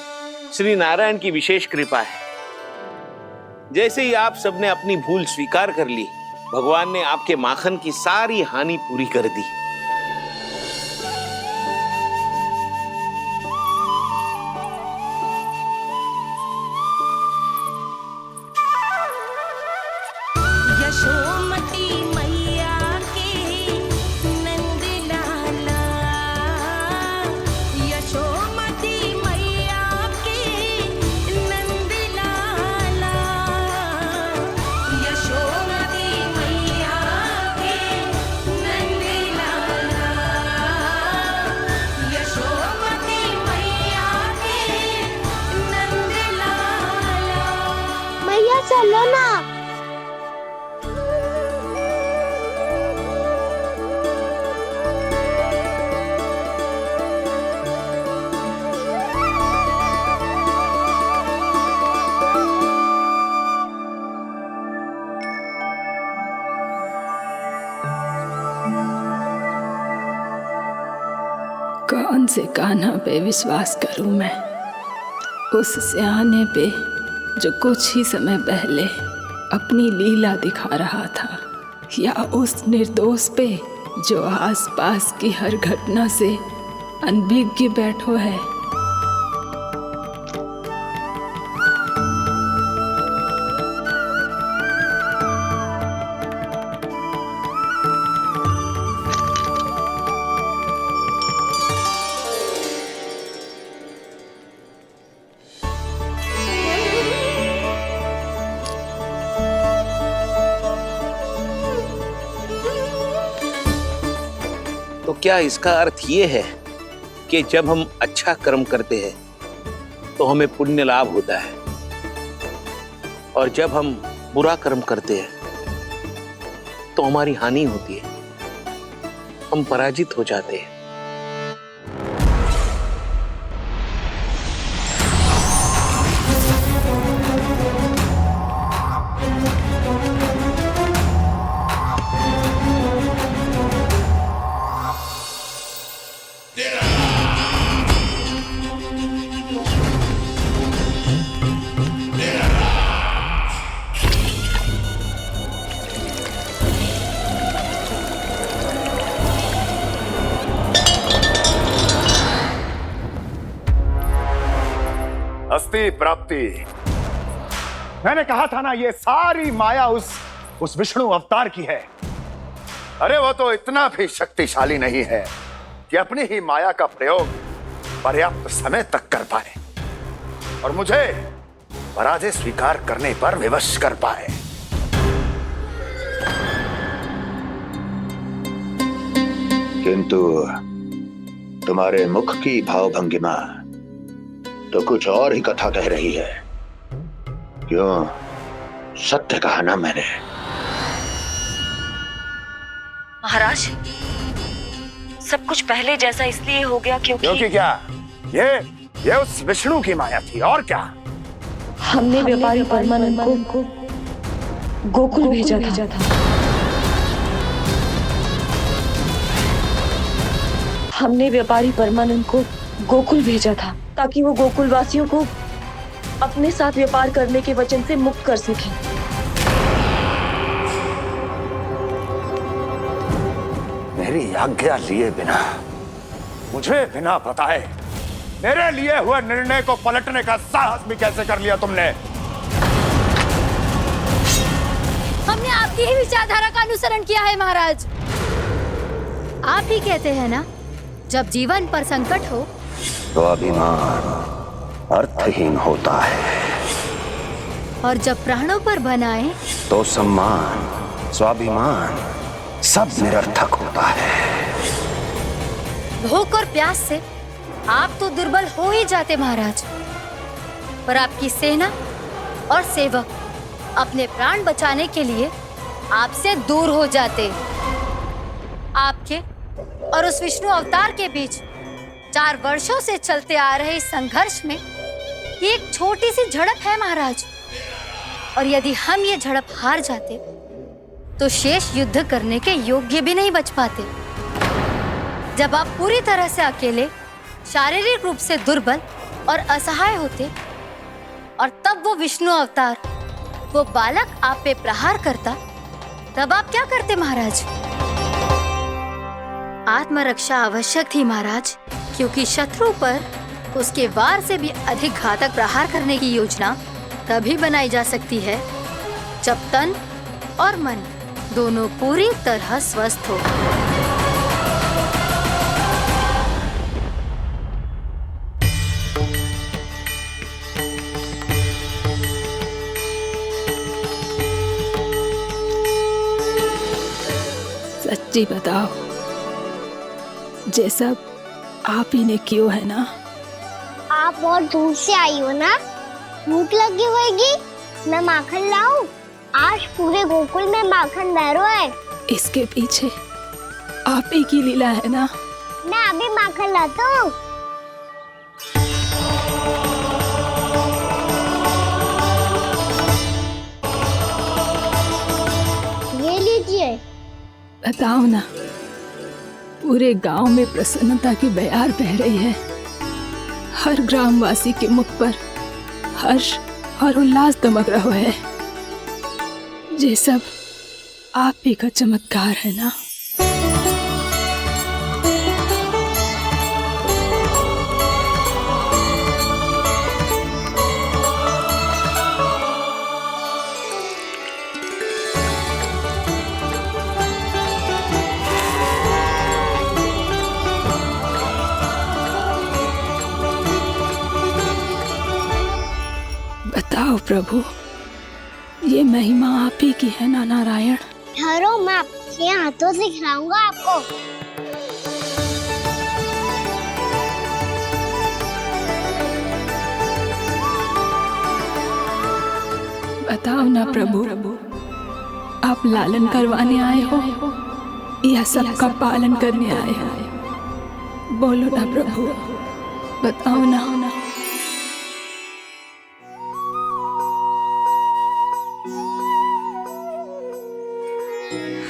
श्री नारायण की विशेष कृपा है। जैसे ही आप सबने अपनी भूल स्वीकार कर ली, भगवान ने आपके माखन की सारी हानि पूरी कर दी। यशोमती मैया के नंद लाला, यशोमती मैया के नंद लाला, यशोमती मैया के नंद लाला, यशोमती मैया के नंद लाला। भैया चलो ना। कौन से कान्हा पे विश्वास करूं मैं? उस सियाने पे जो कुछ ही समय पहले अपनी लीला दिखा रहा था, या उस निर्दोष पे जो आसपास की हर घटना से अनभिज्ञ बैठो है? तो क्या इसका अर्थ ये है कि जब हम अच्छा कर्म करते हैं तो हमें पुण्य लाभ होता है, और जब हम बुरा कर्म करते हैं तो हमारी हानि होती है, हम पराजित हो जाते हैं? अस्ति प्राप्ति। मैंने कहा था ना, ये सारी माया उस विष्णु अवतार की है। अरे वो तो इतना भी शक्तिशाली नहीं है कि अपनी ही माया का प्रयोग पर्याप्त समय तक कर पाए और मुझे पराजय स्वीकार करने पर विवश कर पाए। किंतु तुम्हारे मुख की भावभंगिमा तो कुछ और ही कथा कह रही है। क्यों? सत्य कहा ना मैंने। महाराज, सब कुछ पहले जैसा इसलिए हो गया क्योंकि क्या? ये उस विष्णु की माया थी, और क्या? हमने व्यापारी परमानंद को गोकुल भेजा था। हमने व्यापारी परमानंद को गोकुल भेजा था ताकि वो गोकुल वासियों को अपने साथ व्यापार करने के वचन से मुक्त कर सके। मेरी आज्ञा लिए बिना, मुझे बिना बताए मेरे लिए हुए निर्णय को पलटने का साहस भी कैसे कर लिया तुमने? हमने आपकी ही विचारधारा का अनुसरण किया है महाराज। आप ही कहते हैं ना, जब जीवन पर संकट हो तो अभिमान अर्थहीन होता है, और जब प्राणों पर बनाए तो सम्मान स्वाभिमान सब निरर्थक होता है। भूख और प्यास से आप तो दुर्बल हो ही जाते महाराज, पर आपकी सेना और सेवक अपने प्राण बचाने के लिए आपसे दूर हो जाते। आपके और उस विष्णु अवतार के बीच 4 वर्षों से चलते आ रहे इस संघर्ष में ये एक छोटी सी झड़प है महाराज, और यदि हम ये झड़प हार जाते तो शेष युद्ध करने के योग्य भी नहीं बच पाते। जब आप पूरी तरह से अकेले, शारीरिक रूप से दुर्बल और असहाय होते, और तब वो विष्णु अवतार, वो बालक आप पे प्रहार करता, तब आप क्या करते महाराज? आत्मरक्षा आवश्यक थी महाराज, क्योंकि शत्रु पर उसके वार से भी अधिक घातक प्रहार करने की योजना तभी बनाई जा सकती है जब तन और मन दोनों पूरी तरह स्वस्थ हो। सच्ची बताओ, ये सब आप ही ने क्यों है ना? आप और दूर से आई हो ना, भूख लगी होगी, मैं माखन लाऊं? आज पूरे गोकुल में माखन बह रहा है। इसके पीछे आप ही की लीला है ना? मैं अभी माखन लाता हूँ। ये लीजिए। बताओ ना, पूरे गांव में प्रसन्नता की बयार बह रही है। हर ग्रामवासी के मुख पर हर्ष और उल्लास दमक रहा है। ये सब आप ही का चमत्कार है ना? बताओ प्रभु, ये महिमा आप ही की है ना नारायण? ठहरो, मैं आपके हाथों से खिलाऊंगा आपको। बताओ ना प्रभु, आप लालन करवाने आए हो या सबका पालन करने आए हो? बोलो ना प्रभु, बताओ ना।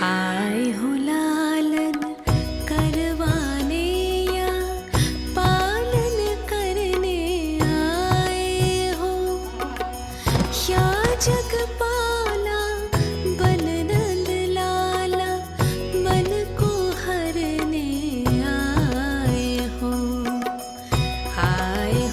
आए हो लालन करवाने या पालन करने आए हो, या जगपाला बन नंद लाला मन को हरने आए हो। आए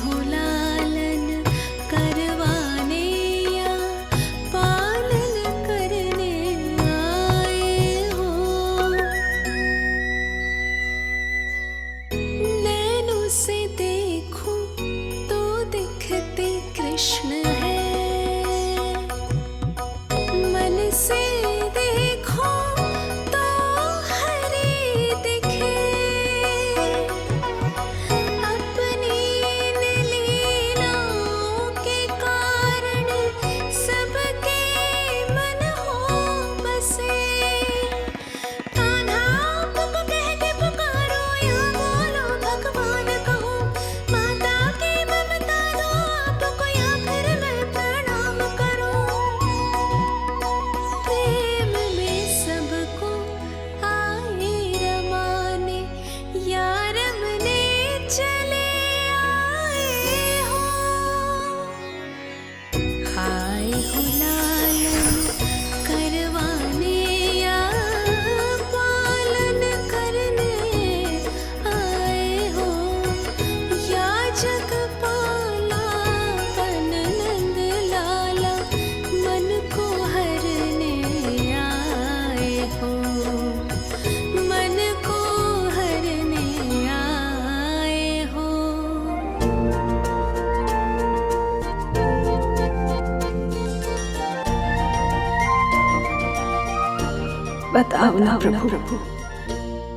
बताओ ना प्रभु,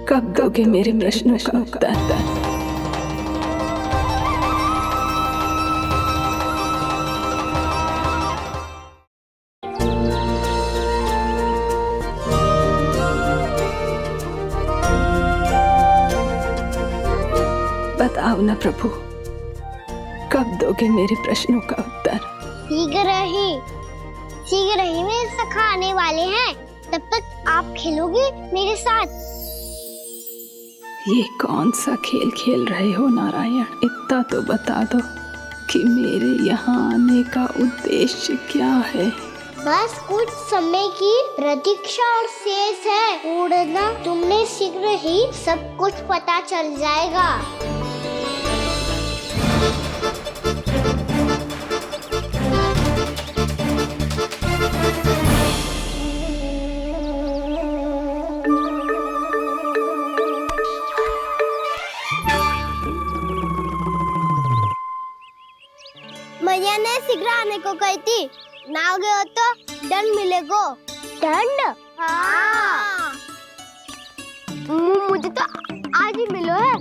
कब दोगे मेरे प्रश्नों का उत्तर? बताओ ना प्रभु, कब दोगे मेरे प्रश्नों का उत्तर? शीघ्र ही मेरे सखा आने वाले हैं, तब तक आप खेलोगे मेरे साथ। ये कौन सा खेल खेल रहे हो नारायण? इतना तो बता दो कि मेरे यहाँ आने का उद्देश्य क्या है? बस कुछ समय की प्रतीक्षा और शेष है। उड़ना तुमने शीघ्र ही सब कुछ पता चल जाएगा। मैया ने शीघ्र आने को कही थी, ना आ गए हो तो दंड मिलेगा। दंड? हाँ। मुझे तो आज ही मिलो है।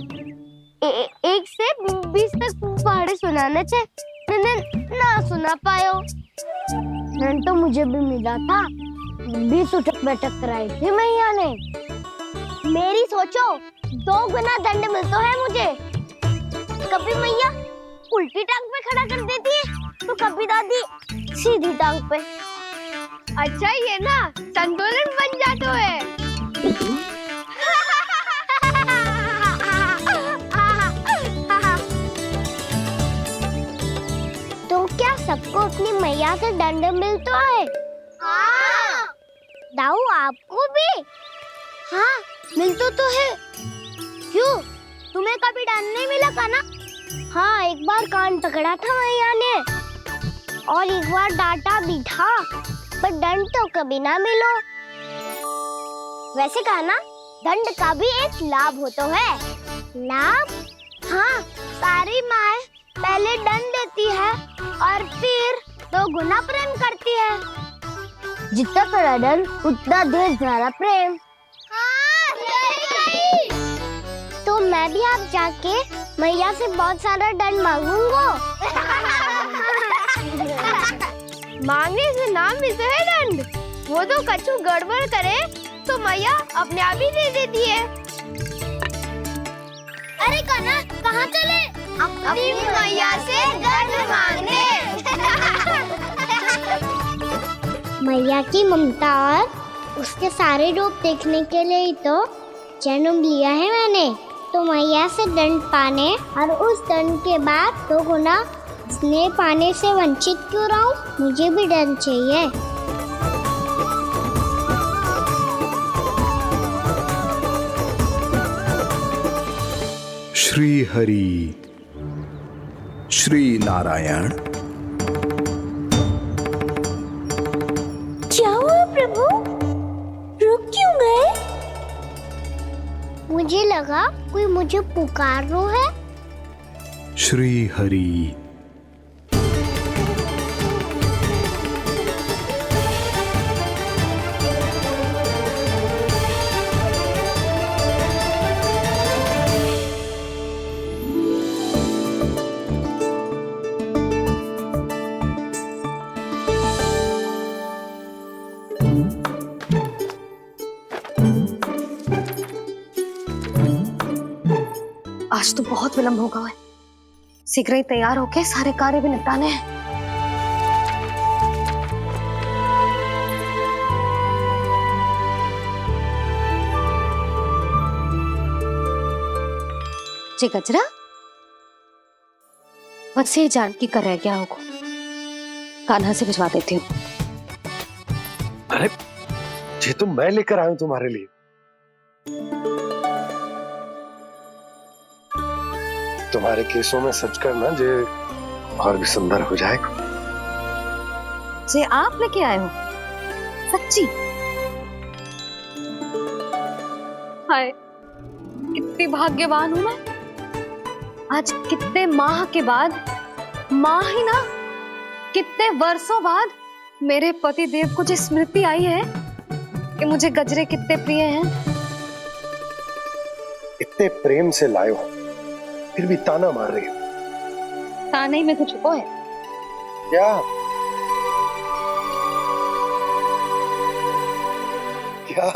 1 से 20 तक पहाड़े सुनाने थे, ना सुना पायो। दंड तो मुझे भी मिला था, 20 उठक बैठक कराई थी मैया ने। मेरी सोचो, 2 गुना दंड मिलता है मुझे। कभी मैया उल्टी टांग पे खड़ा कर देती है, तो कभी दादी सीधी टांग पे। अच्छा ये ना संतुलन बन जाता है। तो क्या सबको अपनी मैया से दंड मिलता है? हाँ। दाऊ आपको भी? हाँ मिलता तो है। क्यों, तुम्हें कभी दंड नहीं मिला का ना? हाँ, एक बार कान पकड़ा था मैया ने और एक बार डांटा भी था, पर दंड तो कभी ना मिलो। वैसे कहा ना, दंड का भी एक लाभ होता है। लाभ? हाँ, सारी माँ पहले दंड देती है और फिर 2 गुना प्रेम करती है। जितना बड़ा दंड उतना ढेर सारा प्रेम। हाँ, सही। तो मैं भी आप जाके मैया से बहुत सारा दंड मांगूंगा। मांगने से नाम मिलता है दंड। वो तो कछु गड़बड़ करे तो मैया अपने आप ही दे देती है। अरे कना, कहाँ चले? अपनी मैया से दंड मांगने। मैया की ममता और उसके सारे रूप देखने के लिए ही तो जन्म लिया है मैंने। तो मैया से दंड पाने और उस दंड के बाद 2 गुना स्नेह पाने से वंचित क्यों रहूं? मुझे भी दंड चाहिए। श्री हरि श्री नारायण। क्या हुआ प्रभु, रुक क्यों गए? मुझे लगा कोई मुझे पुकार रहा है। श्री हरि। आज तो बहुत विलंब होगा है। शीघ्र ही तैयार होके सारे कार्य भी निपटाने हैं। जी गजरा, बस ये जानकी कर रह गया होगा, कान्हा से भिजवा देती हूँ। अरे ये तो मैं लेकर आया हूं तुम्हारे लिए। तुम्हारे केसों में सच करना जे और भी सुंदर हो जाएगा। जे आप लेके आए हो? सच्ची? हाय, कितनी भाग्यवान हूं मैं। आज कितने माह के बाद, माह ही ना, कितने वर्षों बाद मेरे पति देव को जो स्मृति आई है कि मुझे गजरे कितने प्रिय हैं। इतने प्रेम से लाए हो, फिर भी ताना मार रही हो। ताने में कुछ छुपो है क्या? क्या?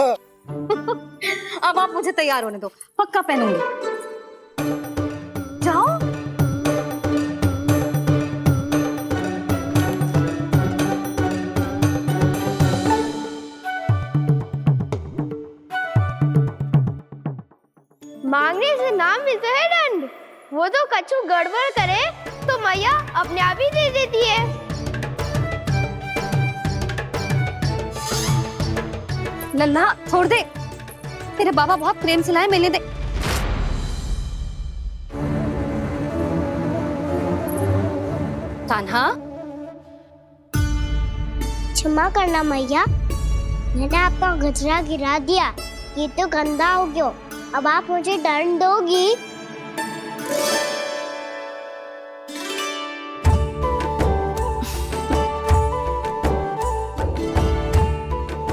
अब आप मुझे तैयार होने दो, पक्का पहनूंगी। जाओ। मांगने से नाम मिलता है दंड। वो तो कछु गड़बड़ करे तो मैया अपने आप ही दे देती है। लल्ला छोड़ दे, तेरे बाबा बहुत प्रेम से लाए, मिलने दे। कान्हा, क्षमा करना मैया, मैंने आपका गजरा गिरा दिया, ये तो गंदा हो गया। अब आप मुझे दंड दोगी?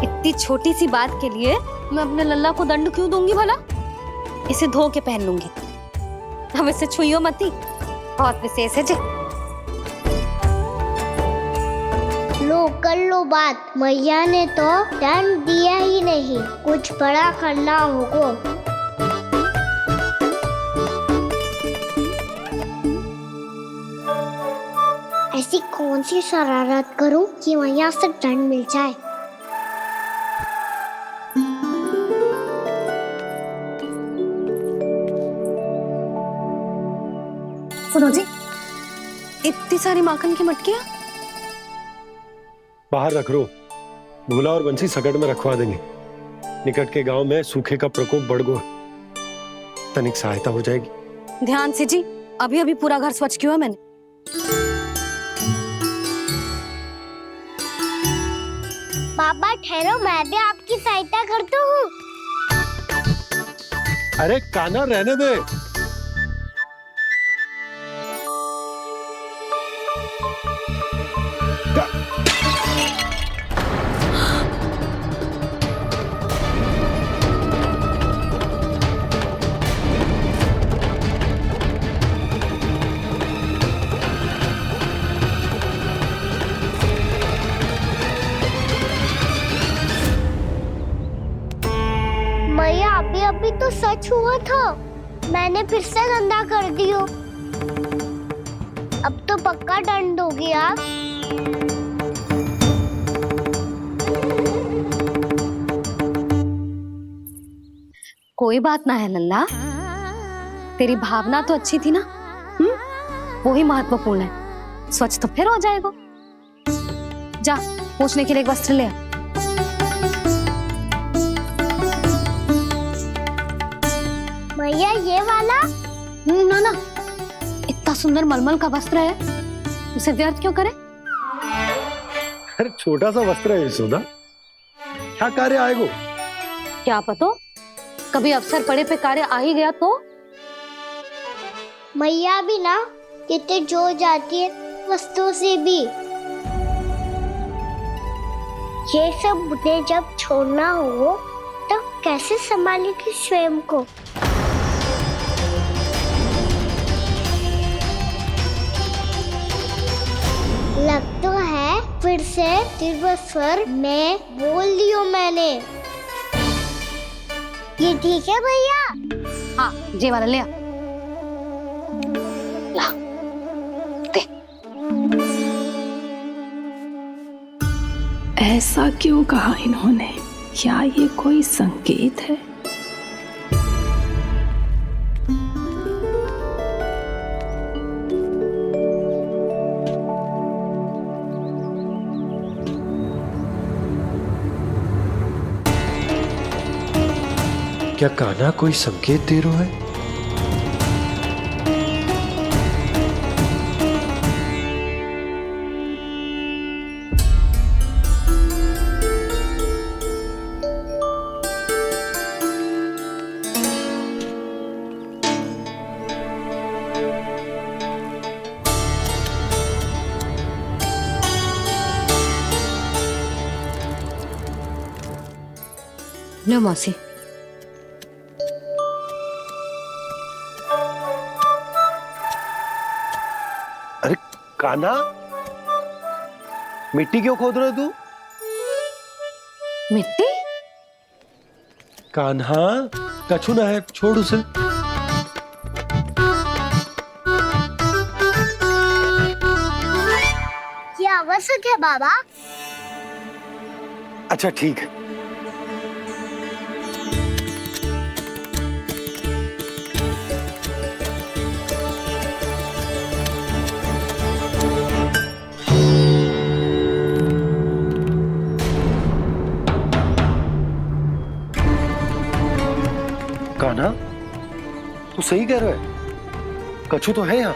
इतनी छोटी सी बात के लिए मैं अपने लल्ला को दंड क्यों दूंगी भला? इसे धो के पहन लूंगी। हम इसे छुइयो मती, बहुत विशेष है जी। लो कर लो बात, मैया ने तो दंड दिया ही नहीं, कुछ बड़ा करना होगा। ऐसी कौन सी शरारत करूं कि मैया से दंड मिल जाए? सुनो जी, इतनी सारी माखन की मटकियां बाहर रख रो, भूला और बंसी सकट में रखवा देंगे। निकट के गांव में सूखे का प्रकोप बढ़ गया, तनिक सहायता हो जाएगी। ध्यान से जी, अभी अभी पूरा घर स्वच्छ किया है मैंने। पापा ठहरो, मैं भी आपकी सहायता करता हूँ। अरे कान्हा रहने दे। मैया अभी अभी तो सच हुआ था, मैंने फिर से गंदा कर दियो। अब तो पक्का दंड दोगे आप। कोई बात ना है लल्ला, तेरी भावना तो अच्छी थी ना, वो ही महत्वपूर्ण है। स्वच्छ तो फिर हो जाएगा। जा पूछने के लिए एक वस्त्र ले आ। भैया ये वाला? ना ना, इतना सुंदर मलमल का वस्त्र है, उसे व्यर्थ क्यों करे? अरे छोटा सा वस्त्र है यशोदा, क्या कार्य आएगा? क्या पता, कभी अवसर पड़े पे कार्य आ ही गया तो। मैया भी ना कितने जो जाती है वस्तुओं से भी। ये सब मुझे जब छोड़ना हो तो कैसे संभालेगी स्वयं को? लग तो है फिर से तिरस्वर में बोल दियो मैंने। ये ठीक है भैया? हाँ, ये वाला ले आ। ला, दे। ऐसा क्यों कहा इन्होंने? क्या ये कोई संकेत है? क्या कान्हा कोई संकेत दे रहा है? लो मौसी। अरे कान्हा, मिट्टी क्यों खोद रहे तू? मिट्टी? कान्हा, कछु ना है, छोड़ उसे। ये आवश्यक है बाबा। अच्छा ठीक है। कान्हा, तू सही कह रहा है, कछु तो है यहाँ।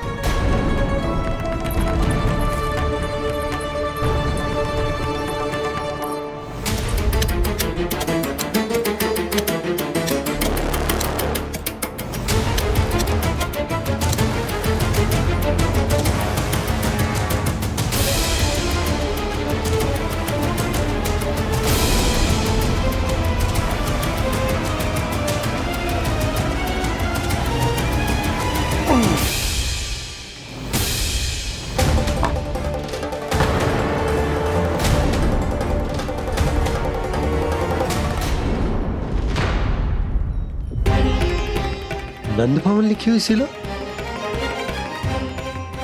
नंद भवन लिखी हुई सिला,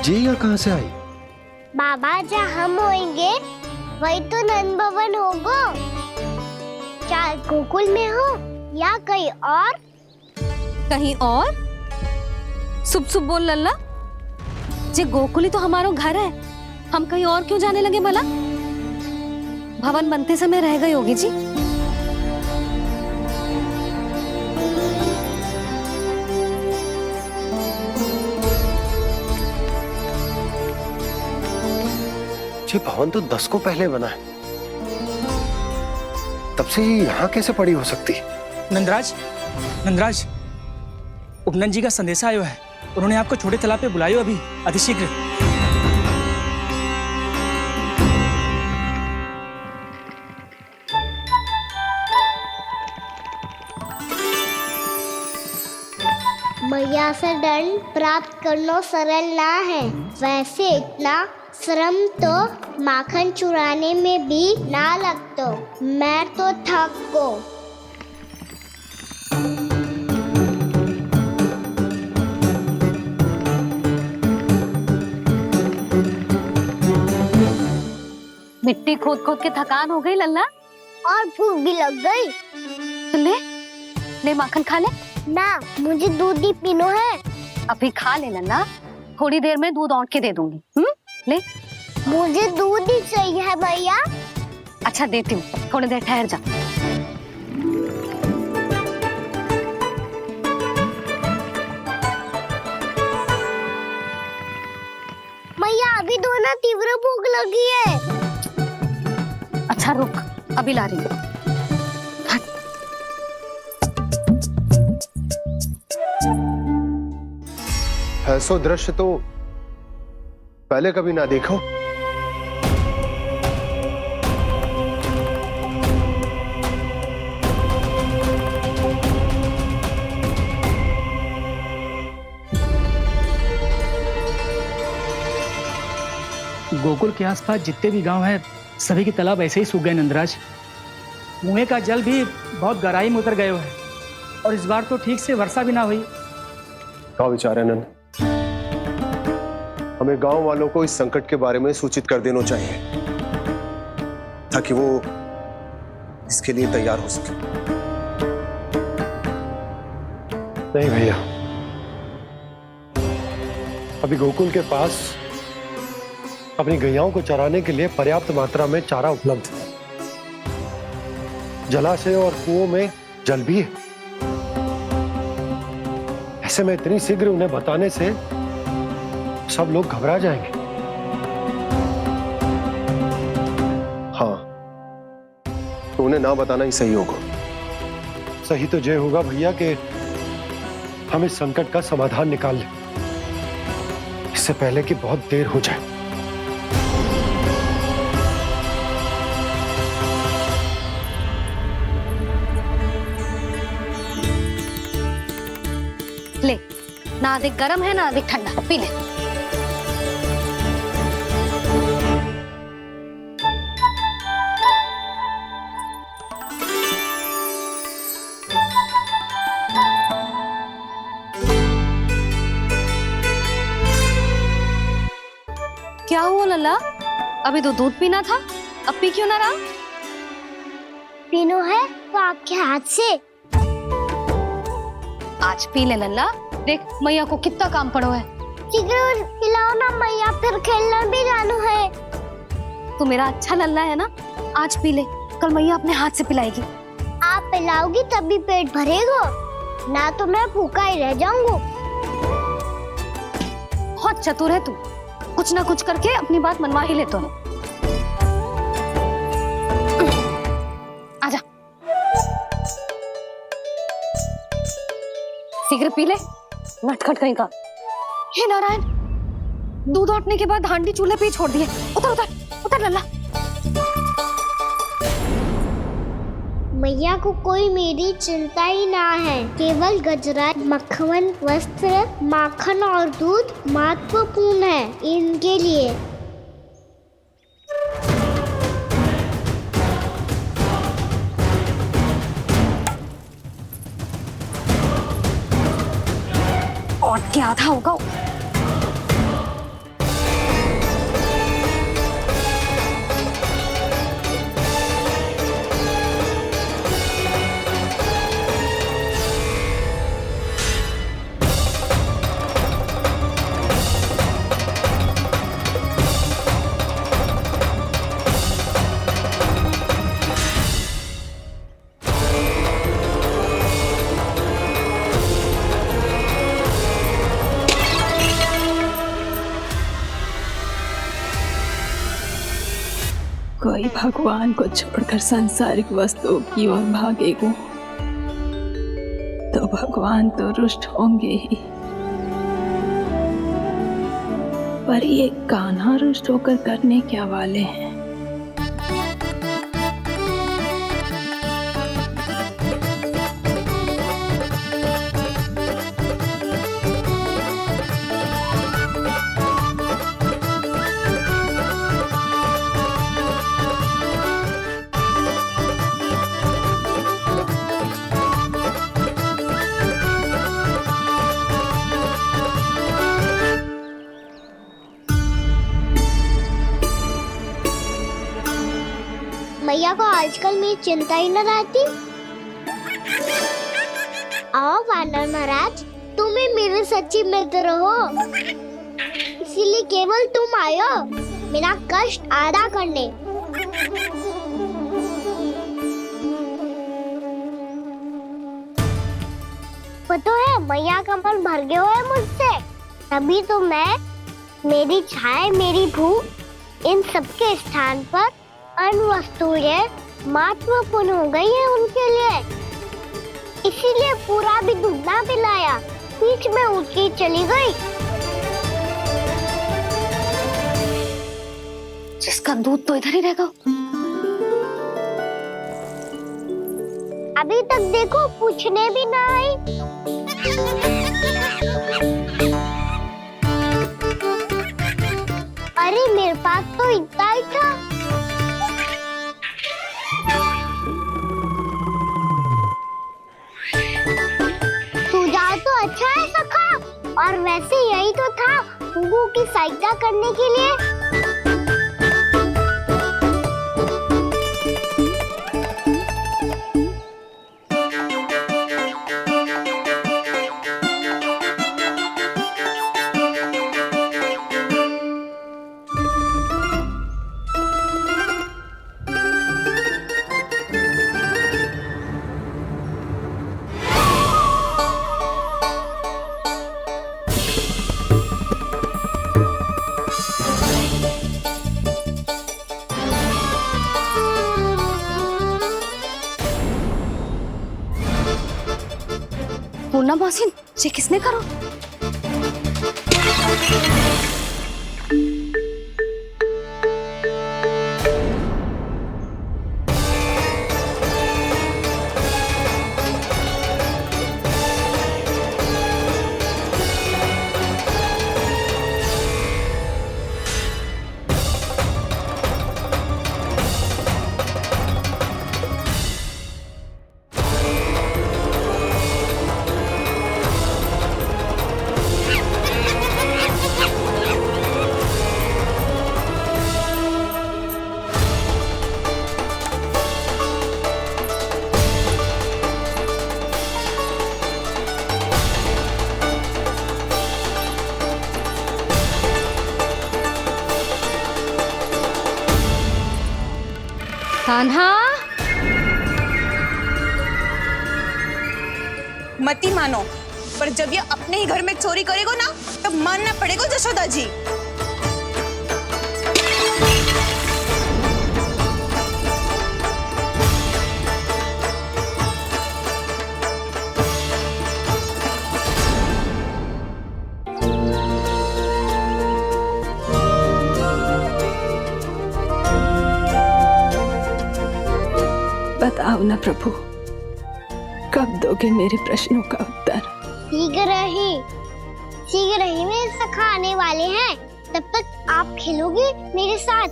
जी यहाँ कहाँ से आई? बाबा जहाँ हम होंगे वही तो नंद भवन होगा। चाहे गोकुल में हो या कहीं और। कहीं और? सुब सुब बोल लल्ला। जे गोकुली तो हमारा घर है, हम कहीं और क्यों जाने लगे भला? भवन बनते समय रह गई होगी जी। ये भवन तो 10 को पहले बना है, तब से ये यहाँ कैसे पड़ी हो सकती? नंदराज, नंदराज, उपनंद जी का संदेशा आयो है। उन्होंने आपको छोटे तालाब पे बुलायो अभी, अतिशीघ्र। मैया से दंड प्राप्त करना सरल ना है। वैसे इतना श्रम तो माखन चुराने में भी ना लगता। मैं तो थक गो। मिट्टी खोद खोद के थकान हो गई लल्ला, और भूख भी लग गई। तो ले ले माखन खा ले। ना, मुझे दूध ही पीना है। अभी खा ले लल्ला, थोड़ी देर में दूध औंट के दे दूंगी। ले। मुझे दूध ही चाहिए भैया। अच्छा देती हूँ, थोड़ी देर ठहर जा। मैया अभी दोनों तीव्र भूख लगी है। अच्छा रुक, अभी ला रही हूँ। ऐसो दृश्य तो पहले कभी ना देखो। गोकुल के आसपास जितने भी गांव हैं, सभी के तालाब ऐसे ही सूख गए नंदराज। कुएं का जल भी बहुत गहराई में उतर गए है, और इस बार तो ठीक से वर्षा भी ना हुई। क्या विचार है नंद? हमें गांव वालों को इस संकट के बारे में सूचित कर देना चाहिए, ताकि वो इसके लिए तैयार हो सके। नहीं भैया, अभी गोकुल के पास अपनी गैयाओं को चराने के लिए पर्याप्त मात्रा में चारा उपलब्ध है। जलाशय और कुओं में जल भी है। ऐसे में इतनी शीघ्र उन्हें बताने से सब लोग घबरा जाएंगे। हाँ, तो उन्हें ना बताना ही सही होगा। सही तो ये होगा भैया कि हम इस संकट का समाधान निकाल लें, इससे पहले कि बहुत देर हो जाए। ले, ना अधिक गर्म है ना अधिक ठंडा, पी ले। क्या हुआ लल्ला? अभी तो दूध पीना था, अब पी क्यों ना रहा? पीनो है तो आपके हाथ से। आज पी ले लल्ला, देख मैया को कितना काम पड़ो है। शीघ्र पिलाओ ना मैया, फिर खेलने भी जाना है। तू मेरा अच्छा लल्ला है ना, आज पी ले, कल मैया अपने हाथ से पिलाएगी। आप पिलाओगी तभी पेट भरेगा, ना तो मैं भूखा ही रह जाऊंगा। बहुत चतुर है तू, कुछ ना कुछ करके अपनी बात मनवा ही लेता है। आजा, शीघ्र पी ले, नटखट कहीं का। हे नारायण, दूध औटने के बाद हांडी चूल्हे पे ही छोड़ दिए। उतर उतर उतर लल्ला। मैया को कोई मेरी चिंता ही ना है, केवल गजरा, मक्खन, वस्त्र, माखन और दूध महत्वपूर्ण है इनके लिए। और क्या था होगा? कोई भगवान को छोड़कर सांसारिक वस्तुओं की ओर भागेगा तो भगवान तो रुष्ट होंगे ही, पर ये कान्हा रुष्ट होकर करने क्या वाले हैं? मैया को आजकल मेरी चिंता ही न रहती। आओ वानर महाराज, तुम ही मेरे सच्ची मित्र हो, इसीलिए केवल तुम आयो मेरा कष्ट आधा करने। पता है मैया का मन भर गया है मुझसे, तभी तो मैं, मेरी छाया, मेरी भूख, इन सबके स्थान पर अन्य वस्तुएं महत्वपूर्ण हो गई है उनके लिए। इसीलिए पूरा भी दूध ना पिलाया, बीच में उठ के चली गई। जिसका दूध तो इधर ही रहेगा। अभी तक देखो पूछने भी ना आई। अरे मेरे पास तो इतना ही था। तो अच्छा है सखा, और वैसे यही तो था गुगु की सहायता करने के लिए। पूर्णा मौसी, ये किसने करो? कान्हा, मती मानो, पर जब ये अपने ही घर में चोरी करेगा ना, तब मानना पड़ेगा जशोदा जी। बताओ ना प्रभु, कब दोगे मेरे प्रश्नों का उत्तर? शीघ्र ही मेरे सखा आने वाले हैं, तब तक आप खेलोगे मेरे साथ।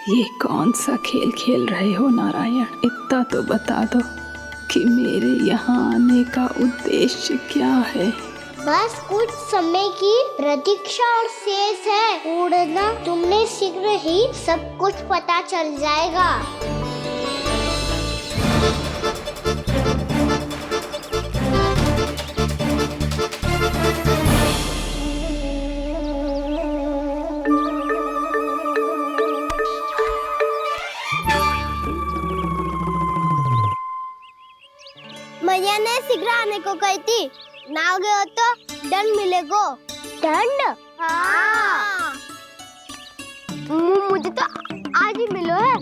ये कौन सा खेल खेल रहे हो नारायण? इतना तो बता दो कि मेरे यहाँ आने का उद्देश्य क्या है? बस कुछ समय की प्रतीक्षा और शेष है। उड़ना तुमने शीघ्र ही सब कुछ पता चल जाएगा। मैया ने शीघ्र आने को कही थी, ना हो गए हो तो दंड मिलेगा। दंड? हाँ। मुझे तो आज ही मिलो है।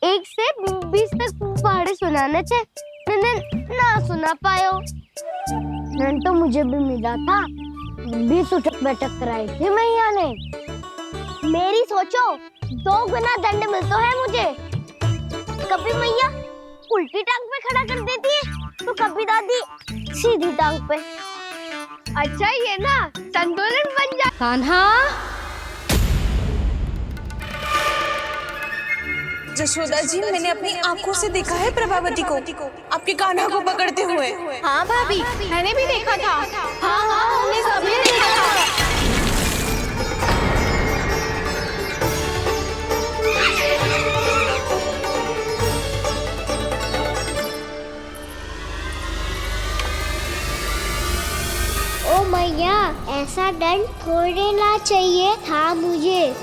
1 से 20 तक पहाड़े सुनाने थे, ना सुना पायो। दंड तो मुझे भी मिला था, 20 उठक बैठक कराई थी मैया ने। मेरी सोचो, 2 गुना दंड मिलता है मुझे। कभी मैया उल्टी टांग पे खड़ा कर देती है, तो कभी दादी सीधी टांग पे। अच्छा ये ना संतुलन बन जा। कान्हा, जशोदा जी, मैंने अपनी आंखों से देखा है प्रभावती को आपके कान्हा को पकड़ते हुए। हाँ भाभी, मैंने भी देखा था। हाँ, हमने सभी देखा था। ओ मैया, ऐसा दंड थोड़े ना चाहिए था मुझे।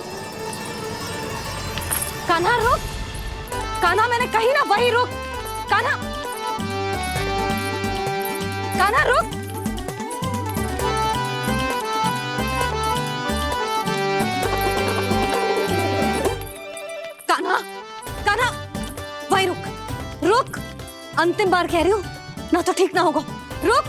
कान्हा रुक, कान्हा मैंने कही ना वही रुक। कान्हा, कान्हा रुक। कान्हा, कान्हा वही रुक, रुक। अंतिम बार कह रही हूँ, ना तो ठीक ना होगा। रुक।